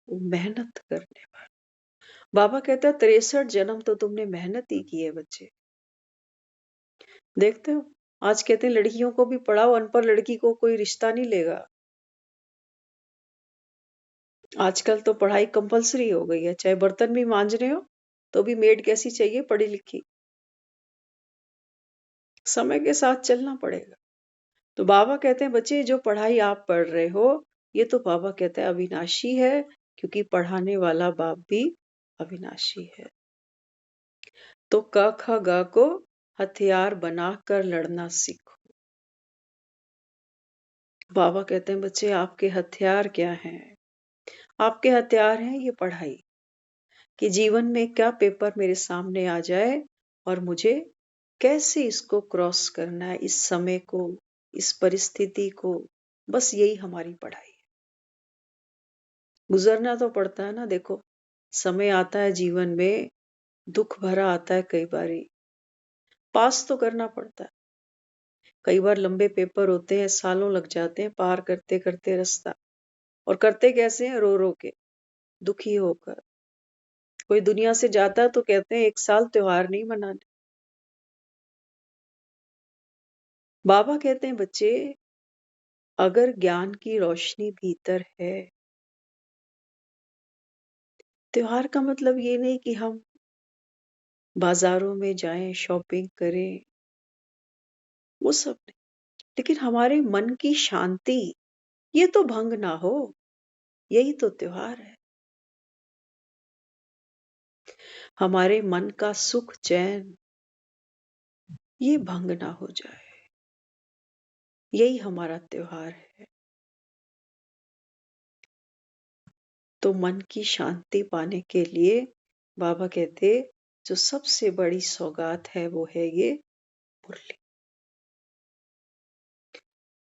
मेहनत करने वाला। बाबा कहता है 63 जन्म तो तुमने मेहनत ही की है बच्चे। देखते हो, आज कहते हैं लड़कियों को भी पढ़ाओ, अनपढ़ लड़की को कोई रिश्ता नहीं लेगा। आजकल तो पढ़ाई कंपलसरी हो गई है, चाहे बर्तन भी मांज रहे हो तो भी मेड कैसी चाहिए, पढ़ी लिखी। समय के साथ चलना पड़ेगा। तो बाबा कहते हैं बच्चे जो पढ़ाई आप पढ़ रहे हो, ये तो बाबा कहते हैं अविनाशी है, क्योंकि पढ़ाने वाला बाप भी अविनाशी है। तो क ख ग को हथियार बनाकर लड़ना सीखो। बाबा कहते हैं बच्चे आपके हथियार क्या हैं? आपके हथियार हैं ये पढ़ाई, कि जीवन में क्या पेपर मेरे सामने आ जाए और मुझे कैसे इसको क्रॉस करना है, इस समय को, इस परिस्थिति को। बस यही हमारी पढ़ाई है। गुजरना तो पड़ता है ना। देखो, समय आता है जीवन में, दुख भरा आता है, कई बारी पास तो करना पड़ता है। कई बार लंबे पेपर होते हैं, सालों लग जाते हैं पार करते करते रास्ता। और करते कैसे हैं? रो रो के, दुखी होकर। कोई दुनिया से जाता है तो कहते हैं 1 साल त्योहार नहीं मनाने। बाबा कहते हैं बच्चे, अगर ज्ञान की रोशनी भीतर है, त्योहार का मतलब ये नहीं कि हम बाजारों में जाएं, शॉपिंग करें, वो सब नहीं। लेकिन हमारे मन की शांति ये तो भंग ना हो, यही तो त्योहार है। हमारे मन का सुख चैन ये भंग ना हो जाए, यही हमारा त्योहार है। तो मन की शांति पाने के लिए बाबा कहते, जो सबसे बड़ी सौगात है वो है ये मुरली।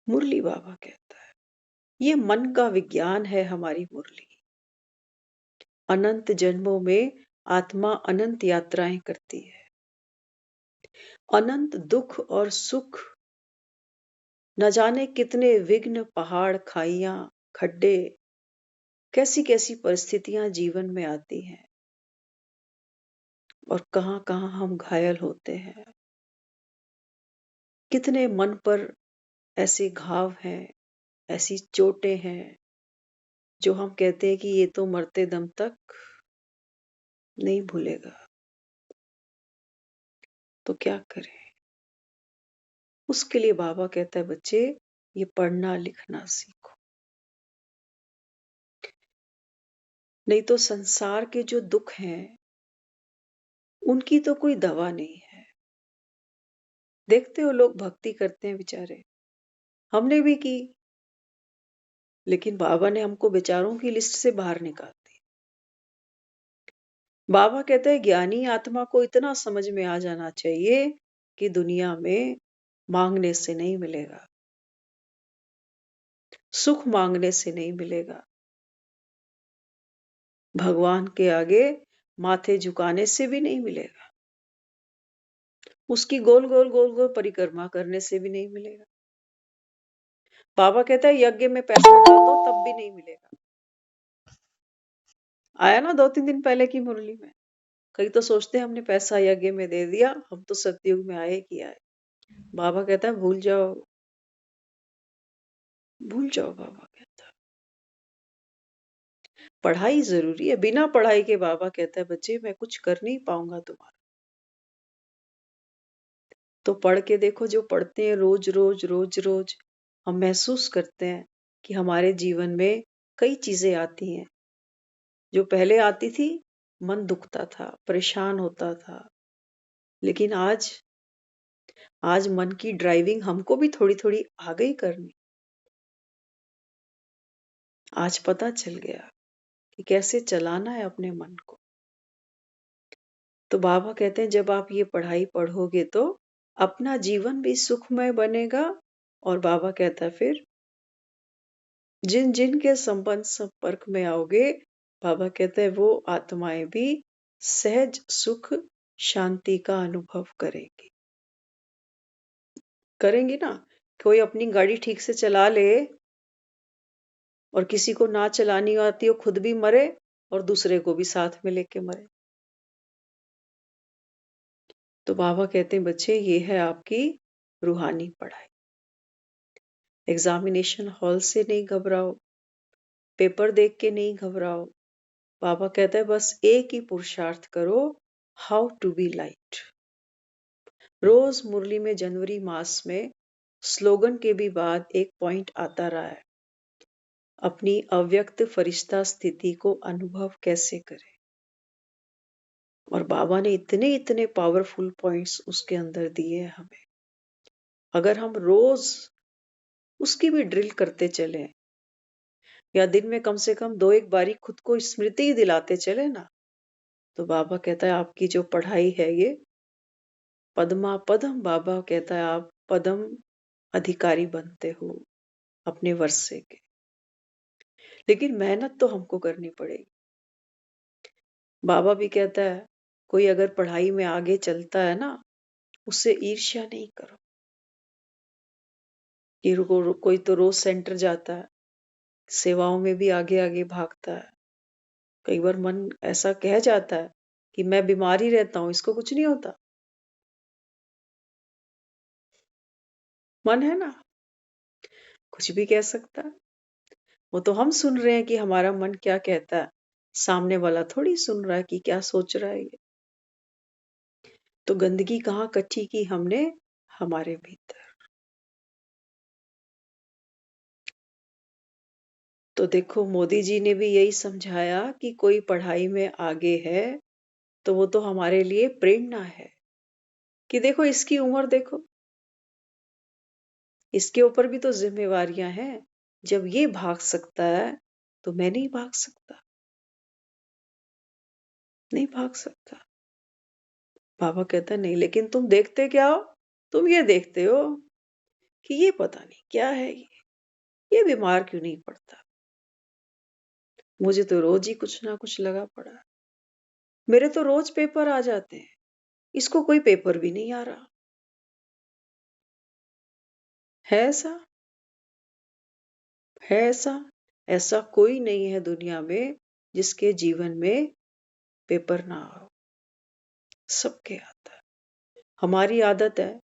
मुरली बाबा कहता है ये मन का विज्ञान है, हमारी मुरली। अनंत जन्मों में आत्मा अनंत यात्राएं करती है, अनंत दुख और सुख, न जाने कितने विघ्न, पहाड़, खाइयां, खड्डे, कैसी कैसी परिस्थितियां जीवन में आती हैं, और कहां कहां हम घायल होते हैं। कितने मन पर ऐसे घाव हैं, ऐसी चोटें हैं, जो हम कहते हैं कि ये तो मरते दम तक नहीं भूलेगा। तो क्या करें? उसके लिए बाबा कहता है बच्चे, ये पढ़ना लिखना सीखो, नहीं तो संसार के जो दुख हैं उनकी तो कोई दवा नहीं है। देखते हो लोग भक्ति करते हैं बेचारे, हमने भी की, लेकिन बाबा ने हमको बेचारों की लिस्ट से बाहर निकाल दी। बाबा कहते हैं ज्ञानी आत्मा को इतना समझ में आ जाना चाहिए कि दुनिया में मांगने से नहीं मिलेगा, सुख मांगने से नहीं मिलेगा, भगवान के आगे माथे झुकाने से भी नहीं मिलेगा, उसकी गोल गोल गोल गोल परिक्रमा करने से भी नहीं मिलेगा। बाबा कहता है यज्ञ में पैसा डाल दो तब भी नहीं मिलेगा। आया ना 2-3 दिन पहले की मुरली में। कई तो सोचते हैं हमने पैसा यज्ञ में दे दिया, हम तो सतयुग में आए कि आए। बाबा कहता है भूल जाओ, भूल जाओ। बाबा कहता है पढ़ाई जरूरी है, बिना पढ़ाई के बाबा कहता है बच्चे मैं कुछ कर नहीं पाऊंगा तुम्हारा। तो पढ़ के देखो, जो पढ़ते हैं रोज रोज रोज रोज, हम महसूस करते हैं कि हमारे जीवन में कई चीजें आती हैं। जो पहले आती थी मन दुखता था, परेशान होता था, लेकिन आज मन की ड्राइविंग हमको भी थोड़ी थोड़ी आ गई करनी। आज पता चल गया कि कैसे चलाना है अपने मन को। तो बाबा कहते हैं जब आप ये पढ़ाई पढ़ोगे तो अपना जीवन भी सुखमय बनेगा। और बाबा कहता है फिर जिन जिन के संबंध संपर्क में आओगे, बाबा कहते हैं वो आत्माएं भी सहज सुख शांति का अनुभव करेंगी ना। कोई अपनी गाड़ी ठीक से चला ले और किसी को ना चलानी आती हो, खुद भी मरे और दूसरे को भी साथ में लेके मरे। तो बाबा कहते हैं बच्चे ये है आपकी रूहानी पढ़ाई। एग्जामिनेशन हॉल से नहीं घबराओ, पेपर देख के नहीं घबराओ। बाबा कहता है बस एक ही पुरुषार्थ करो, हाउ टू बी लाइट। रोज मुरली में जनवरी मास में स्लोगन के भी बाद एक पॉइंट आता रहा है, अपनी अव्यक्त फरिश्ता स्थिति को अनुभव कैसे करें। और बाबा ने इतने इतने पावरफुल पॉइंट्स उसके अंदर दिए हैं हमें। अगर हम रोज उसकी भी ड्रिल करते चले या दिन में कम से कम 2-1 बारी खुद को स्मृति ही दिलाते चले ना, तो बाबा कहता है आपकी जो पढ़ाई है ये पद्मा पदम, बाबा कहता है आप पदम अधिकारी बनते हो अपने वर्षे के। लेकिन मेहनत तो हमको करनी पड़ेगी। बाबा भी कहता है कोई अगर पढ़ाई में आगे चलता है ना, उससे ईर्ष्या नहीं करो। कोई तो रोज सेंटर जाता है, सेवाओं में भी आगे आगे भागता है। कई बार मन ऐसा कह जाता है कि मैं बीमार ही रहता हूं, इसको कुछ नहीं होता। मन है ना, कुछ भी कह सकता है। वो तो हम सुन रहे हैं कि हमारा मन क्या कहता है, सामने वाला थोड़ी सुन रहा है कि क्या सोच रहा है ये। तो गंदगी कहाँ इकट्ठी की हमने, हमारे भीतर। तो देखो मोदी जी ने भी यही समझाया कि कोई पढ़ाई में आगे है तो वो तो हमारे लिए प्रेरणा है कि देखो इसकी उम्र देखो, इसके ऊपर भी तो जिम्मेवारियां हैं। जब ये भाग सकता है तो मैं नहीं भाग सकता, नहीं भाग सकता। बाबा कहता है नहीं, लेकिन तुम देखते क्या हो, तुम ये देखते हो कि ये पता नहीं क्या है, ये बीमार क्यों नहीं पड़ता। मुझे तो रोज ही कुछ ना कुछ लगा पड़ा है। मेरे तो रोज पेपर आ जाते हैं, इसको कोई पेपर भी नहीं आ रहा। है ऐसा, है ऐसा, ऐसा कोई नहीं है दुनिया में जिसके जीवन में पेपर ना हो। सबके आता है। हमारी आदत है,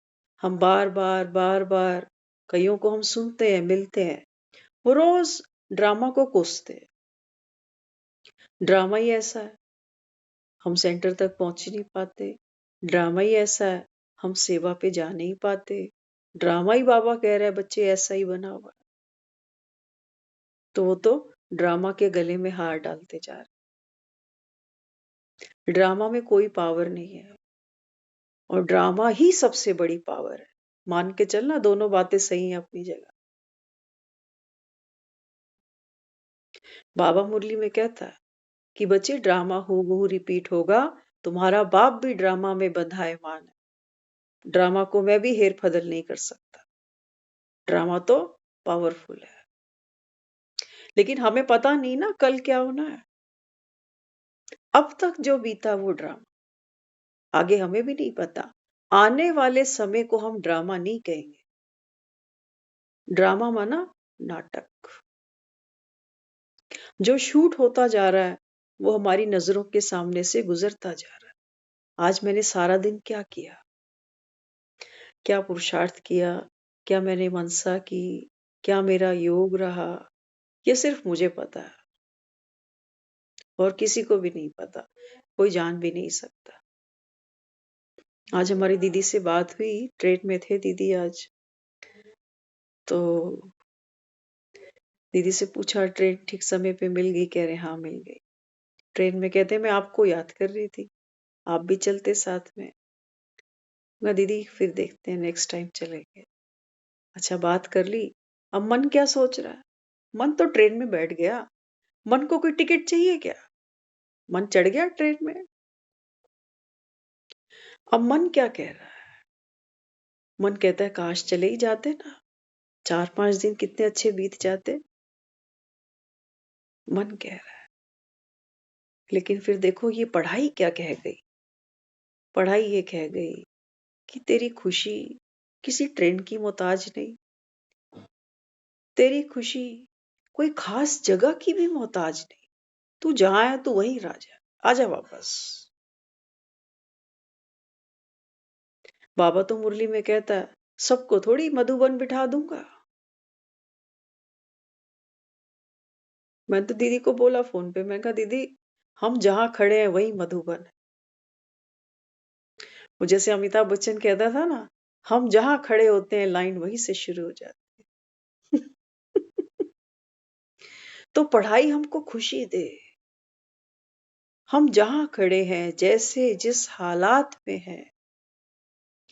हम बार बार बार बार, कईयों को हम सुनते हैं मिलते हैं, वो रोज ड्रामा को कोसते हैं। ड्रामा ही ऐसा है, हम सेंटर तक पहुंच ही नहीं पाते। ड्रामा ही ऐसा है, हम सेवा पे जा नहीं पाते। ड्रामा ही बाबा कह रहा है बच्चे ऐसा ही बना हुआ है। तो वो तो ड्रामा के गले में हार डालते जा रहे। ड्रामा में कोई पावर नहीं है और ड्रामा ही सबसे बड़ी पावर है। मान के चलना दोनों बातें सही हैं अपनी जगह। बाबा मुरली में कहता है कि बच्चे ड्रामा हूबहू रिपीट होगा, तुम्हारा बाप भी ड्रामा में बंधायमान है। ड्रामा को मैं भी हेर फदल नहीं कर सकता। ड्रामा तो पावरफुल है, लेकिन हमें पता नहीं ना कल क्या होना है। अब तक जो बीता वो ड्रामा, आगे हमें भी नहीं पता। आने वाले समय को हम ड्रामा नहीं कहेंगे। ड्रामा माना नाटक। जो शूट होता जा रहा है वो हमारी नजरों के सामने से गुजरता जा रहा है। आज मैंने सारा दिन क्या किया, क्या पुरुषार्थ किया, क्या मैंने मनसा की, क्या मेरा योग रहा, ये सिर्फ मुझे पता है और किसी को भी नहीं पता, कोई जान भी नहीं सकता। आज हमारी दीदी से बात हुई, ट्रेन में थे दीदी आज, तो दीदी से पूछा ट्रेन ठीक समय पे मिल गई, कह रहे हाँ मिल गई। ट्रेन में कहते मैं आपको याद कर रही थी, आप भी चलते साथ में। मैं दीदी फिर देखते हैं नेक्स्ट टाइम चलेंगे। अच्छा बात कर ली, अब मन क्या सोच रहा है। मन तो ट्रेन में बैठ गया, मन को कोई टिकट चाहिए क्या, मन चढ़ गया ट्रेन में। अब मन क्या कह रहा है, मन कहता है काश चले ही जाते ना, 4-5 दिन कितने अच्छे बीत जाते। मन कह रहा है लेकिन फिर देखो ये पढ़ाई क्या कह गई। पढ़ाई ये कह गई कि तेरी खुशी किसी ट्रेंड की मोहताज नहीं, तेरी खुशी कोई खास जगह की भी मोहताज नहीं। तू जहां है तू वहीं राजा, आजा वापस। बाबा तो मुरली में कहता है सबको थोड़ी मधुबन बिठा दूंगा। मैं तो दीदी को बोला फोन पे, मैं कहा दीदी हम जहां खड़े हैं वही मधुबन है। वो जैसे अमिताभ बच्चन कहता था ना, हम जहां खड़े होते हैं लाइन वहीं से शुरू हो जाती है। तो पढ़ाई हमको खुशी दे। हम जहां खड़े हैं, जैसे जिस हालात में हैं,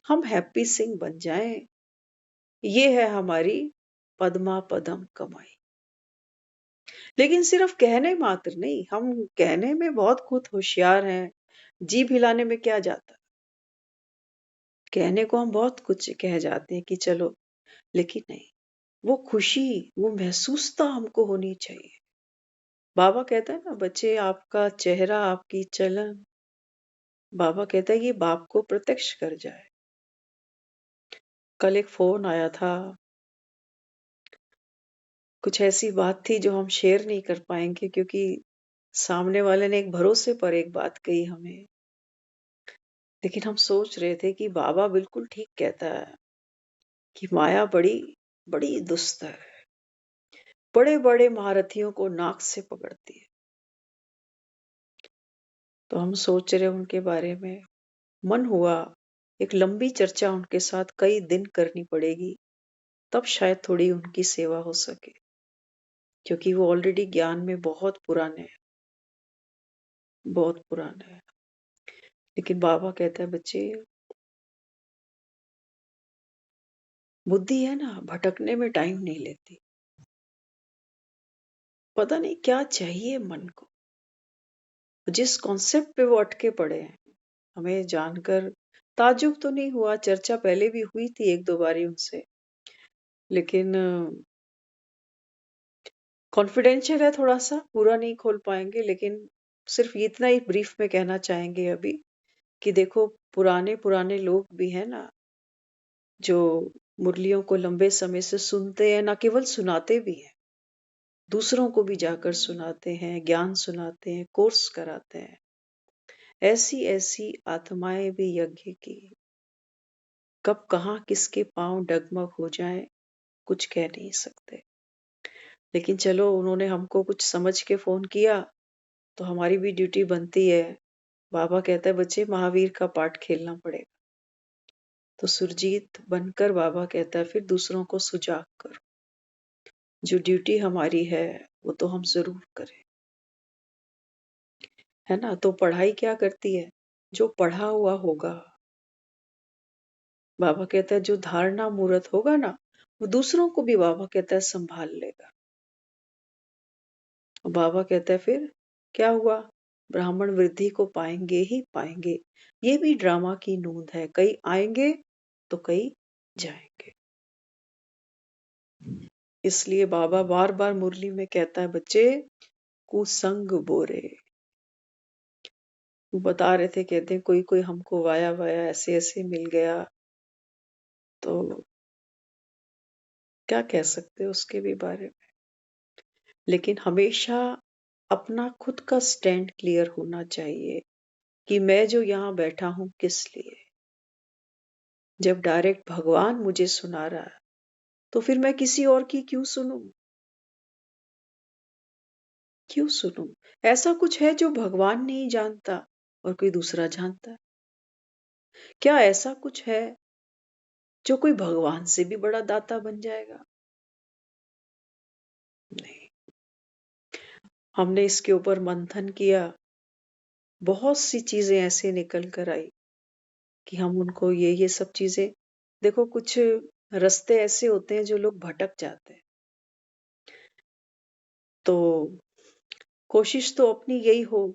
हम हैप्पी सिंह बन जाएं। ये है हमारी पद्मा पदम कमाई। लेकिन सिर्फ कहने मात्र नहीं, हम कहने में बहुत खुद होशियार हैं, जीभ हिलाने में क्या जाता। कहने को हम बहुत कुछ कह जाते हैं कि चलो, लेकिन नहीं, वो खुशी, वो महसूसता हमको होनी चाहिए। बाबा कहता है ना, बच्चे आपका चेहरा, आपकी चलन, बाबा कहता है ये बाप को प्रत्यक्ष कर जाए। कल एक फोन आया था, कुछ ऐसी बात थी जो हम शेयर नहीं कर पाएंगे क्योंकि सामने वाले ने एक भरोसे पर एक बात कही हमें। लेकिन हम सोच रहे थे कि बाबा बिल्कुल ठीक कहता है कि माया बड़ी बड़ी दुस्त है, बड़े बड़े महारथियों को नाक से पकड़ती है। तो हम सोच रहे उनके बारे में, मन हुआ एक लंबी चर्चा उनके साथ कई दिन करनी पड़ेगी, तब शायद थोड़ी उनकी सेवा हो सके, क्योंकि वो ऑलरेडी ज्ञान में बहुत पुराने हैं, बहुत पुराने हैं। लेकिन बाबा कहता है बच्चे, बुद्धि है ना, भटकने में टाइम नहीं लेती। पता नहीं क्या चाहिए मन को, जिस कॉन्सेप्ट पे वो अटके पड़े हैं। हमें जानकर ताज्जुब तो नहीं हुआ, चर्चा पहले भी हुई थी एक दो बारी उनसे, लेकिन कॉन्फिडेंशियल है, थोड़ा सा पूरा नहीं खोल पाएंगे। लेकिन सिर्फ इतना ही ब्रीफ में कहना चाहेंगे अभी कि देखो, पुराने पुराने लोग भी हैं ना, जो मुरलियों को लंबे समय से सुनते हैं, ना केवल सुनाते भी हैं, दूसरों को भी जाकर सुनाते हैं, ज्ञान सुनाते हैं, कोर्स कराते हैं। ऐसी ऐसी आत्माएं भी यज्ञ की, कब कहाँ किसके पांव डगमग हो जाए कुछ कह नहीं सकते। लेकिन चलो, उन्होंने हमको कुछ समझ के फोन किया तो हमारी भी ड्यूटी बनती है। बाबा कहता है बच्चे, महावीर का पाठ खेलना पड़ेगा। तो सुरजीत बनकर बाबा कहता है फिर दूसरों को सुजाग करो। जो ड्यूटी हमारी है वो तो हम जरूर करें, है ना। तो पढ़ाई क्या करती है, जो पढ़ा हुआ होगा, बाबा कहता है जो धारणा मूर्त होगा ना, वो दूसरों को भी बाबा कहता है संभाल लेगा। और बाबा कहता है फिर क्या हुआ, ब्राह्मण वृद्धि को पाएंगे ही पाएंगे। ये भी ड्रामा की नूंद है, कई आएंगे तो कई जाएंगे। इसलिए बाबा बार बार मुरली में कहता है बच्चे, कुसंग बोरे। वो बता रहे थे, कहते हैं कोई कोई हमको वाया वाया ऐसे ऐसे मिल गया, तो क्या कह सकते हैं उसके भी बारे में। लेकिन हमेशा अपना खुद का स्टैंड क्लियर होना चाहिए कि मैं जो यहाँ बैठा हूं किस लिए। जब डायरेक्ट भगवान मुझे सुना रहा है तो फिर मैं किसी और की क्यों सुनूं, क्यों सुनूं। ऐसा कुछ है जो भगवान नहीं जानता और कोई दूसरा जानता है? क्या ऐसा कुछ है जो कोई भगवान से भी बड़ा दाता बन जाएगा? नहीं। हमने इसके ऊपर मंथन किया, बहुत सी चीजें ऐसे निकल कर आई कि हम उनको ये सब चीजें, देखो कुछ रास्ते ऐसे होते हैं जो लोग भटक जाते हैं। तो कोशिश तो अपनी यही हो,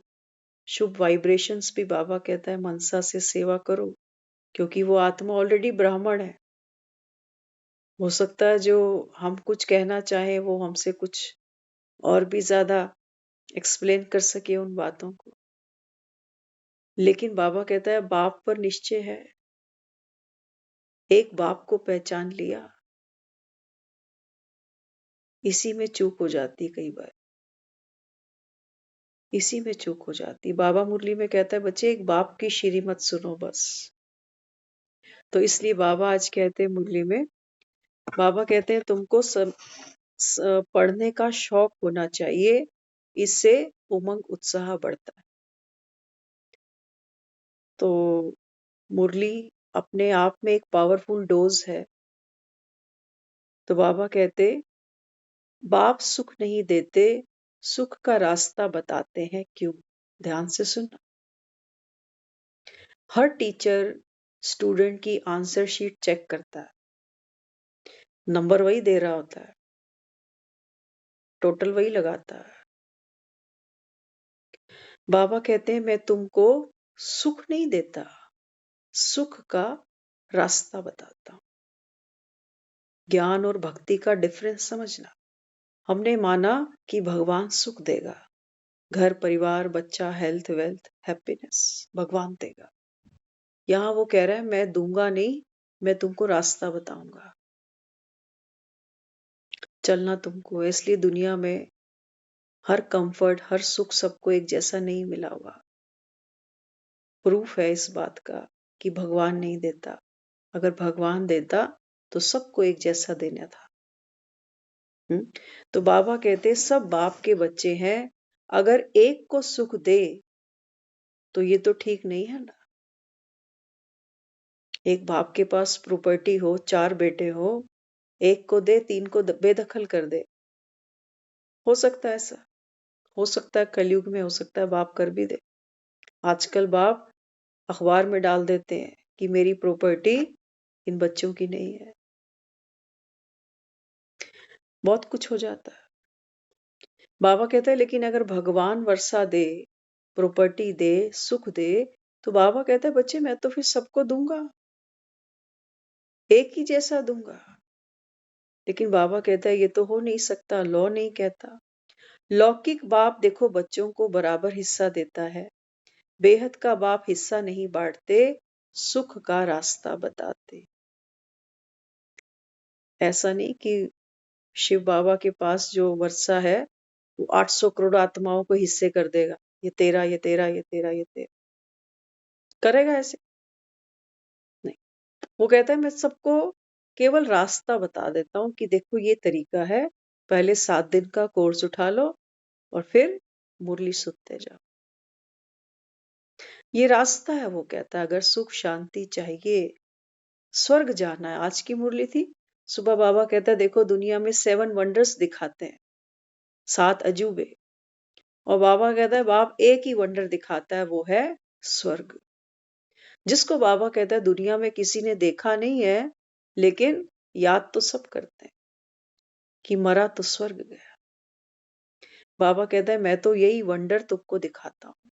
शुभ वाइब्रेशंस भी बाबा कहता है मनसा से सेवा करो, क्योंकि वो आत्मा ऑलरेडी ब्राह्मण है। हो सकता है जो हम कुछ कहना चाहें वो हमसे कुछ और भी ज्यादा एक्सप्लेन कर सके उन बातों को। लेकिन बाबा कहता है बाप पर निश्चय है। एक बाप को पहचान लिया, इसी में चूक हो जाती कई बार, इसी में चूक हो जाती। बाबा मुरली में कहता है बच्चे एक बाप की श्रीमत सुनो बस। तो इसलिए बाबा आज कहते हैं मुरली में, बाबा कहते हैं तुमको पढ़ने का शौक होना चाहिए, इससे उमंग उत्साह बढ़ता है। तो मुरली अपने आप में एक पावरफुल डोज है। तो बाबा कहते बाप सुख नहीं देते, सुख का रास्ता बताते हैं क्यों। ध्यान से सुनना। हर टीचर स्टूडेंट की आंसर शीट चेक करता है, नंबर वही दे रहा होता है, टोटल वही लगाता है। बाबा कहते हैं मैं तुमको सुख नहीं देता, सुख का रास्ता बताता हूं। ज्ञान और भक्ति का डिफरेंस समझना। हमने माना कि भगवान सुख देगा, घर परिवार बच्चा हेल्थ वेल्थ हैप्पीनेस भगवान देगा। यहां वो कह रहा है मैं दूंगा नहीं, मैं तुमको रास्ता बताऊंगा, चलना तुमको। इसलिए दुनिया में हर कंफर्ट हर सुख सबको एक जैसा नहीं मिला होगा। प्रूफ है इस बात का कि भगवान नहीं देता। अगर भगवान देता तो सबको एक जैसा देना था। तो बाबा कहते सब बाप के बच्चे हैं, अगर एक को सुख दे तो ये तो ठीक नहीं है ना। एक बाप के पास प्रॉपर्टी हो, 4 बेटे हो, एक को दे 3 को बेदखल कर दे, हो सकता है ऐसा, हो सकता है कलयुग में, हो सकता है बाप कर भी दे। आजकल बाप अखबार में डाल देते हैं कि मेरी प्रॉपर्टी इन बच्चों की नहीं है। बहुत कुछ हो जाता है। बाबा कहते हैं लेकिन अगर भगवान वर्षा दे, प्रॉपर्टी दे, सुख दे, तो बाबा कहते हैं बच्चे मैं तो फिर सबको दूंगा, एक ही जैसा दूंगा। लेकिन बाबा कहता है ये तो हो नहीं सकता, लॉ नहीं कहता। लौकिक बाप देखो बच्चों को बराबर हिस्सा देता है, बेहद का बाप हिस्सा नहीं बांटते, सुख का रास्ता बताते। ऐसा नहीं कि शिव बाबा के पास जो वर्षा है वो 800 करोड़ आत्माओं को हिस्से कर देगा, ये तेरा ये तेरा ये तेरा ये तेरा, करेगा ऐसे नहीं। वो कहता है मैं सबको केवल रास्ता बता देता हूं कि देखो ये तरीका है, पहले 7 दिन का कोर्स उठा लो और फिर मुरली सुनते जाओ। ये रास्ता है। वो कहता है अगर सुख शांति चाहिए, स्वर्ग जाना है। आज की मुरली थी, सुबह बाबा कहता है देखो दुनिया में 7 वंडर्स दिखाते हैं, 7 अजूबे, और बाबा कहता है बाप एक ही वंडर दिखाता है, वो है स्वर्ग। जिसको बाबा कहता है दुनिया में किसी ने देखा नहीं है, लेकिन याद तो सब करते हैं कि मरा तो स्वर्ग गया। बाबा कहता है मैं तो यही वंडर तुमको दिखाता हूं,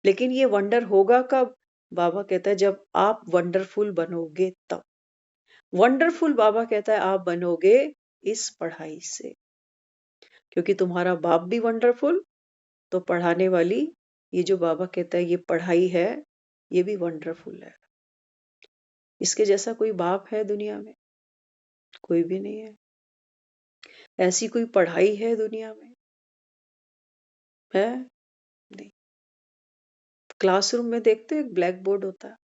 लेकिन ये वंडर होगा कब? बाबा कहता है जब आप वंडरफुल बनोगे तब। वंडरफुल बाबा कहता है आप बनोगे इस पढ़ाई से, क्योंकि तुम्हारा बाप भी वंडरफुल, तो पढ़ाने वाली ये जो बाबा कहता है ये पढ़ाई है, ये भी वंडरफुल है। इसके जैसा कोई बाप है दुनिया में? कोई भी नहीं है। ऐसी कोई पढ़ाई है दुनिया में? है नहीं। क्लासरूम में देखते हैं ब्लैक बोर्ड होता है।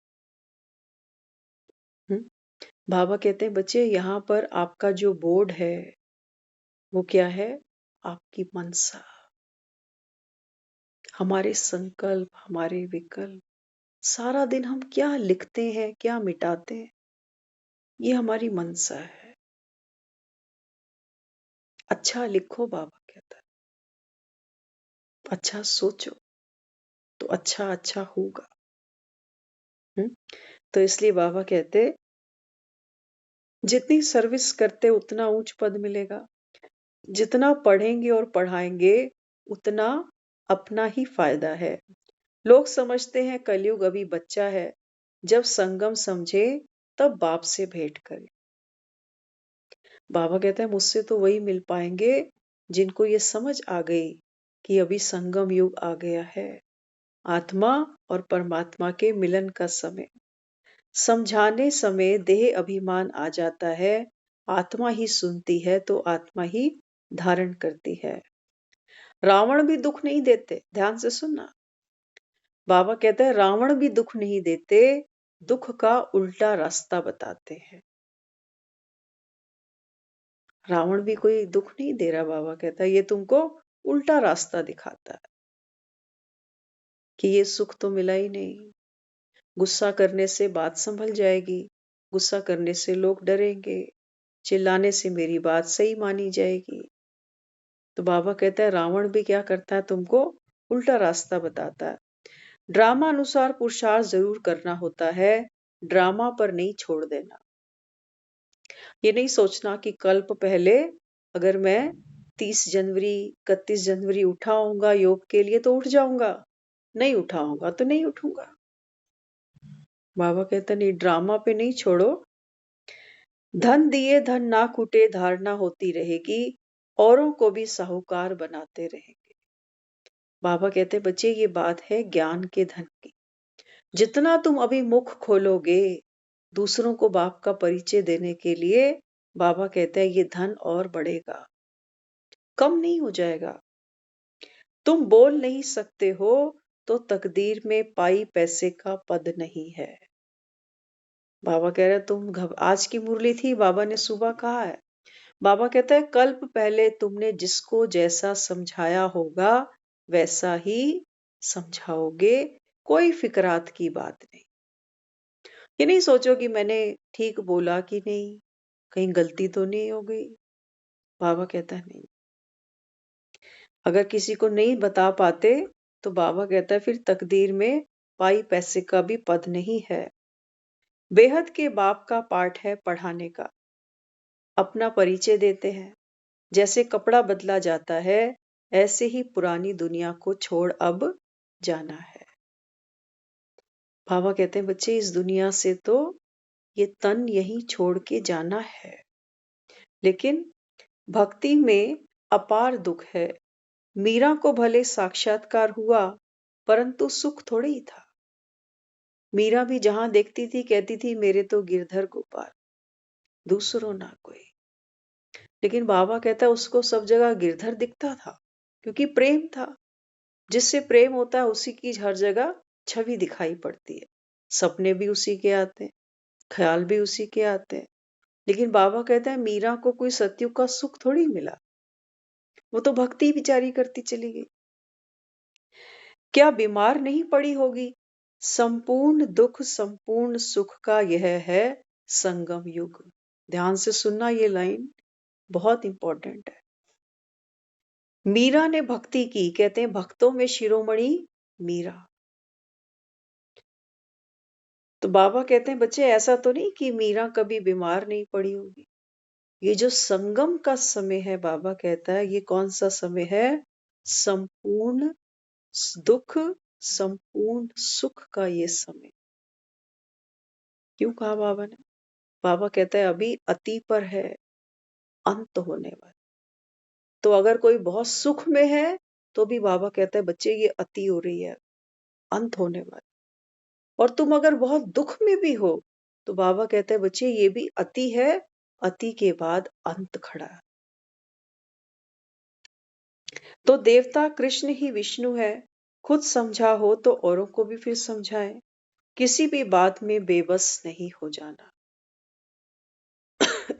बाबा कहते हैं बच्चे यहाँ पर आपका जो बोर्ड है वो क्या है? आपकी मनसा, हमारे संकल्प, हमारे विकल्प, सारा दिन हम क्या लिखते हैं, क्या मिटाते हैं, ये हमारी मनसा है। अच्छा लिखो बाबा कहता है, अच्छा सोचो तो अच्छा अच्छा होगा। तो इसलिए बाबा कहते जितनी सर्विस करते उतना ऊंच पद मिलेगा, जितना पढ़ेंगे और पढ़ाएंगे उतना अपना ही फायदा है। लोग समझते हैं कलयुग अभी बच्चा है, जब संगम समझे तब बाप से भेंट करे। बाबा कहते हैं मुझसे तो वही मिल पाएंगे जिनको ये समझ आ गई कि अभी संगम युग आ गया है, आत्मा और परमात्मा के मिलन का समय। समझाने समय देह अभिमान आ जाता है, आत्मा ही सुनती है तो आत्मा ही धारण करती है। रावण भी दुख नहीं देते, ध्यान से सुनना। बाबा कहते हैं रावण भी दुख नहीं देते, दुख का उल्टा रास्ता बताते हैं। रावण भी कोई दुख नहीं दे रहा, बाबा कहता है ये तुमको उल्टा रास्ता दिखाता है कि ये सुख तो मिला ही नहीं। गुस्सा करने से बात संभल जाएगी, गुस्सा करने से लोग डरेंगे, चिल्लाने से मेरी बात सही मानी जाएगी। तो बाबा कहता है रावण भी क्या करता है, तुमको उल्टा रास्ता बताता है। ड्रामा अनुसार पुरुषार्थ जरूर करना होता है, ड्रामा पर नहीं छोड़ देना। ये नहीं सोचना कि कल्प पहले अगर मैं 30 जनवरी 31 जनवरी उठा होऊंगा योग के लिए तो उठ जाऊंगा, नहीं उठा होगा तो नहीं उठूंगा। बाबा कहता नहीं, ड्रामा पे नहीं छोड़ो। धन दिए धन ना कूटे धारणा होती रहेगी, औरों को भी साहूकार बनाते रहेंगे। बाबा कहते बच्चे ये बात है ज्ञान के धन की। जितना तुम अभी मुख खोलोगे दूसरों को बाप का परिचय देने के लिए, बाबा कहते हैं ये धन और बढ़ेगा, कम नहीं हो जाएगा। तुम बोल नहीं सकते हो तो तकदीर में पाई पैसे का पद नहीं है। बाबा कह रहे आज की मुरली थी, बाबा ने सुबह कहा है। बाबा कहता है कल्प पहले तुमने जिसको जैसा समझाया होगा वैसा ही समझाओगे, कोई फिक्रात की बात नहीं। ये नहीं सोचो कि मैंने ठीक बोला कि नहीं, कहीं गलती तो नहीं हो गई। बाबा कहता है नहीं। अगर किसी को नहीं बता पाते तो बाबा कहता है फिर तकदीर में पाई पैसे का भी पद नहीं है। बेहद के बाप का पाठ है पढ़ाने का। अपना परिचय देते हैं, जैसे कपड़ा बदला जाता है ऐसे ही पुरानी दुनिया को छोड़ अब जाना है। बाबा कहते हैं बच्चे इस दुनिया से तो ये तन यहीं छोड़ के जाना है, लेकिन भक्ति में अपार दुख है। मीरा को भले साक्षात्कार हुआ परंतु सुख थोड़े ही था। मीरा भी जहां देखती थी कहती थी मेरे तो गिरधर गोपाल, दूसरों ना कोई। लेकिन बाबा कहता है उसको सब जगह गिरधर दिखता था, क्योंकि प्रेम था। जिससे प्रेम होता है उसी की हर जगह छवि दिखाई पड़ती है। सपने भी उसी के आते हैं, ख्याल भी उसी के आते हैं। लेकिन बाबा कहता है मीरा को कोई सत्युग का सुख थोड़ी मिला, वो तो भक्ति बिचारी करती चली गई। क्या बीमार नहीं पड़ी होगी? संपूर्ण दुख संपूर्ण सुख का यह है संगम युग। ध्यान से सुनना, ये लाइन बहुत इंपॉर्टेंट है। मीरा ने भक्ति की, कहते हैं भक्तों में शिरोमणि मीरा। तो बाबा कहते हैं बच्चे ऐसा तो नहीं कि मीरा कभी बीमार नहीं पड़ी होगी। ये जो संगम का समय है, बाबा कहता है ये कौन सा समय है? संपूर्ण दुख संपूर्ण सुख का ये समय। क्यों कहा बाबा ने? बाबा कहता है अभी अति पर है, अंत होने वाला। तो अगर कोई बहुत सुख में है तो भी बाबा कहता है बच्चे ये अति हो रही है, अंत होने वाला। और तुम अगर बहुत दुख में भी हो तो बाबा कहते हैं बच्चे ये भी अति है, अति के बाद अंत खड़ा है। तो देवता कृष्ण ही विष्णु है, खुद समझा हो तो औरों को भी फिर समझाए। किसी भी बात में बेबस नहीं हो जाना।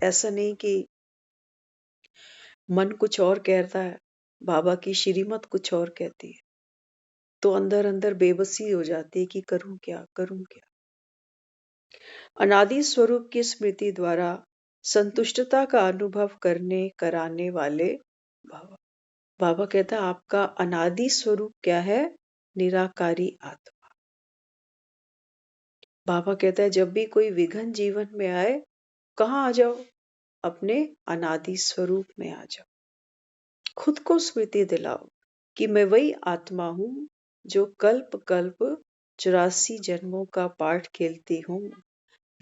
ऐसा नहीं कि मन कुछ और कहता है, बाबा की श्रीमत कुछ और कहती है, तो अंदर अंदर बेबसी हो जाती है कि करूं क्या करूं क्या। अनादि स्वरूप की स्मृति द्वारा संतुष्टता का अनुभव करने कराने वाले बाबा। बाबा कहता है आपका अनादि स्वरूप क्या है? निराकारी आत्मा। बाबा कहता है जब भी कोई विघन जीवन में आए, कहाँ आ जाओ? अपने अनादि स्वरूप में आ जाओ। खुद को स्मृति दिलाओ कि मैं वही आत्मा हूं जो कल्प कल्प 84 जन्मों का पाठ खेलती हूं,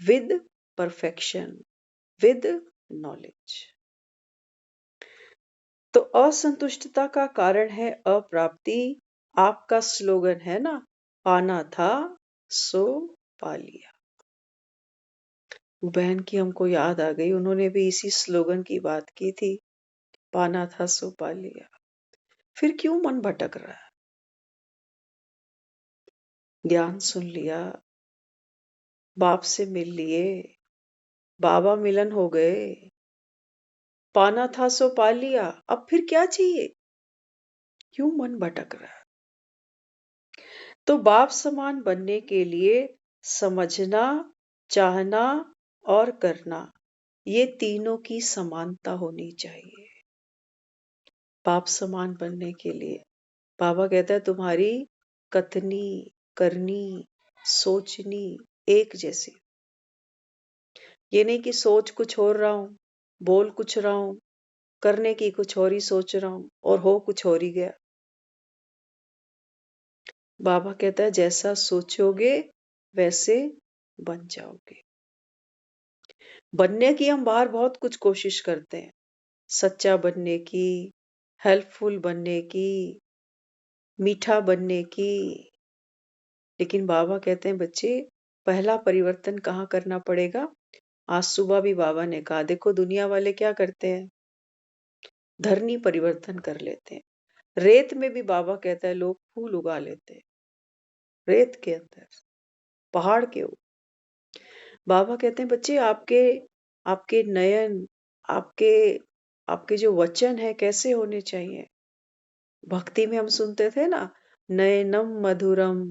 विद परफेक्शन, विद नॉलेज। तो असंतुष्टता का कारण है अप्राप्ति। आपका स्लोगन है ना, पाना था सो पा लिया। वो बहन की हमको याद आ गई, उन्होंने भी इसी स्लोगन की बात की थी, पाना था सो पा लिया। फिर क्यों मन भटक रहा है? ज्ञान सुन लिया, बाप से मिल लिए, बाबा मिलन हो गए, पाना था सो पा लिया, अब फिर क्या चाहिए? क्यों मन भटक रहा है? तो बाप समान बनने के लिए समझना, चाहना और करना, ये तीनों की समानता होनी चाहिए। बाप समान बनने के लिए बाबा कहता है तुम्हारी कथनी, करनी, सोचनी एक जैसी। ये नहीं कि सोच कुछ और रहा हूं, बोल कुछ रहा हूं, करने की कुछ और ही सोच रहा हूं और हो कुछ और ही गया। बाबा कहता है जैसा सोचोगे वैसे बन जाओगे। बनने की हम बाहर बहुत कुछ कोशिश करते हैं, सच्चा बनने की, हेल्पफुल बनने की, मीठा बनने की। लेकिन बाबा कहते हैं बच्चे, पहला परिवर्तन कहाँ करना पड़ेगा? आज सुबह भी बाबा ने कहा, देखो दुनिया वाले क्या करते हैं, धरनी परिवर्तन कर लेते हैं। रेत में भी बाबा कहता है लोग फूल उगा लेते हैं, रेत के अंदर, पहाड़ के ऊपर। बाबा कहते हैं बच्चे, आपके आपके नयन, आपके आपके जो वचन है कैसे होने चाहिए? भक्ति में हम सुनते थे ना, नयनम मधुरम,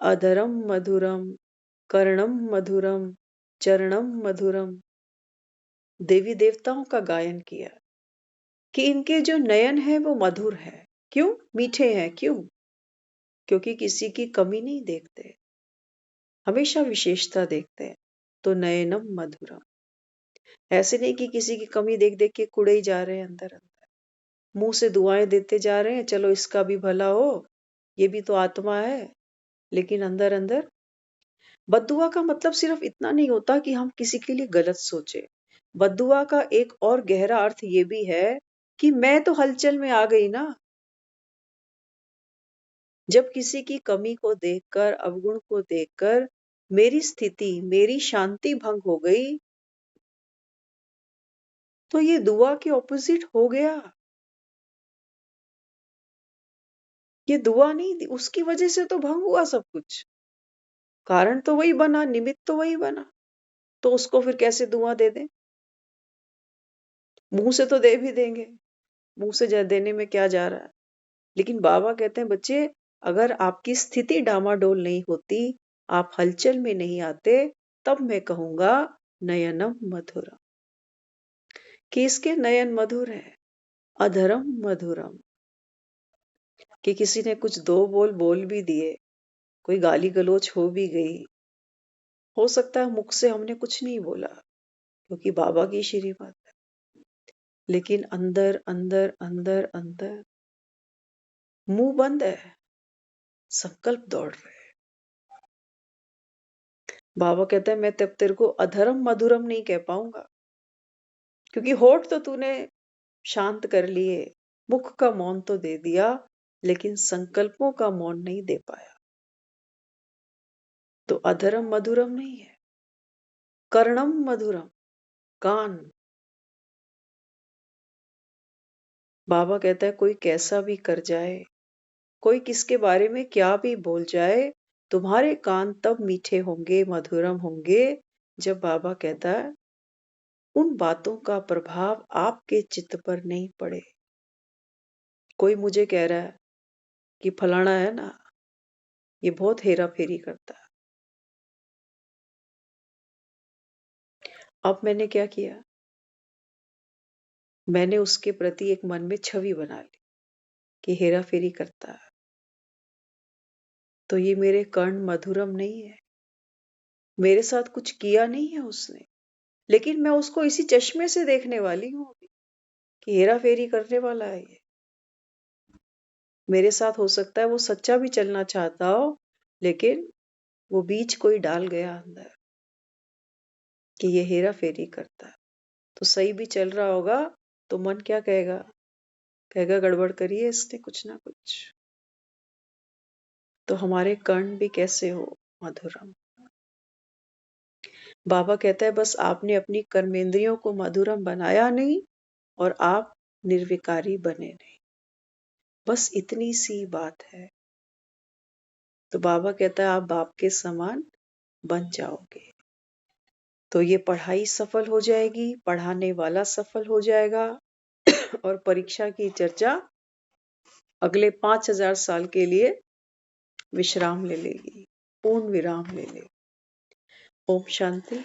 अधरम मधुरम, कर्णम मधुरम, चरणम मधुरम। देवी देवताओं का गायन किया कि इनके जो नयन है वो मधुर है। क्यों? मीठे हैं। क्यों? क्योंकि किसी की कमी नहीं देखते, हमेशा विशेषता देखते हैं। तो नयनम मधुरम, ऐसे नहीं कि किसी की कमी देख देख के कुड़े ही जा रहे हैं अंदर अंदर, मुंह से दुआएं देते जा रहे हैं, चलो इसका भी भला हो, ये भी तो आत्मा है, लेकिन अंदर अंदर। बद्दुआ का मतलब सिर्फ इतना नहीं होता कि हम किसी के लिए गलत सोचे। बद्दुआ का एक और गहरा अर्थ ये भी है कि मैं तो हलचल में आ गई ना। जब किसी की कमी को देखकर, अवगुण को देखकर मेरी स्थिति, मेरी शांति भंग हो गई, तो ये दुआ के ऑपोजिट हो गया। ये दुआ नहीं थी, उसकी वजह से तो भंग हुआ सब कुछ। कारण तो वही बना, निमित्त तो वही बना, तो उसको फिर कैसे दुआ दे दें? मुंह से तो दे भी देंगे, मुंह से देने में क्या जा रहा है? लेकिन बाबा कहते हैं बच्चे, अगर आपकी स्थिति डामाडोल नहीं होती, आप हलचल में नहीं आते, तब मैं कहूंगा नयनम मधुरम। किसके नयन मधुर है? अधरम मधुरम। कि किसी ने कुछ दो बोल बोल भी दिए, कोई गाली गलोच हो भी गई, हो सकता है मुख से हमने कुछ नहीं बोला क्योंकि बाबा की श्रीमत है, लेकिन अंदर अंदर अंदर अंदर मुंह बंद है, संकल्प दौड़ रहे हैं। बाबा कहते हैं मैं तब तेरे को अधर्म मधुरम नहीं कह पाऊंगा, क्योंकि होठ तो तूने शांत कर लिए, मुख का मौन तो दे दिया, लेकिन संकल्पों का मौन नहीं दे पाया। तो अधर्म मधुरम नहीं है, कर्णम मधुरम, कान। बाबा कहता है कोई कैसा भी कर जाए, कोई किसके बारे में क्या भी बोल जाए, तुम्हारे कान तब मीठे होंगे, मधुरम होंगे, जब बाबा कहता है उन बातों का प्रभाव आपके चित्त पर नहीं पड़े। कोई मुझे कह रहा है कि फलाना है ना, ये बहुत हेरा फेरी करता है। अब मैंने क्या किया? मैंने उसके प्रति एक मन में छवि बना ली कि हेरा फेरी करता है, तो ये मेरे कर्ण मधुरम नहीं है, मेरे साथ कुछ किया नहीं है उसने, लेकिन मैं उसको इसी चश्मे से देखने वाली हूँ अभी कि हेरा फेरी करने वाला है ये मेरे साथ। हो सकता है वो सच्चा भी चलना चाहता हो, लेकिन वो बीज कोई डाल गया अंदर कि ये हेरा फेरी करता है। तो सही भी चल रहा होगा तो मन क्या कहेगा? कहेगा गड़बड़ करिए इसने कुछ ना कुछ। तो हमारे कर्ण भी कैसे हो मधुरम। बाबा कहता है बस आपने अपनी कर्मेंद्रियों को मधुरम बनाया नहीं और आप निर्विकारी बने नहीं, बस इतनी सी बात है। तो बाबा कहता है आप बाप के समान बन जाओगे तो ये पढ़ाई सफल हो जाएगी, पढ़ाने वाला सफल हो जाएगा और परीक्षा की चर्चा अगले 5000 साल के लिए विश्राम ले लेगी, पूर्ण विराम ले ले। ओम शांति।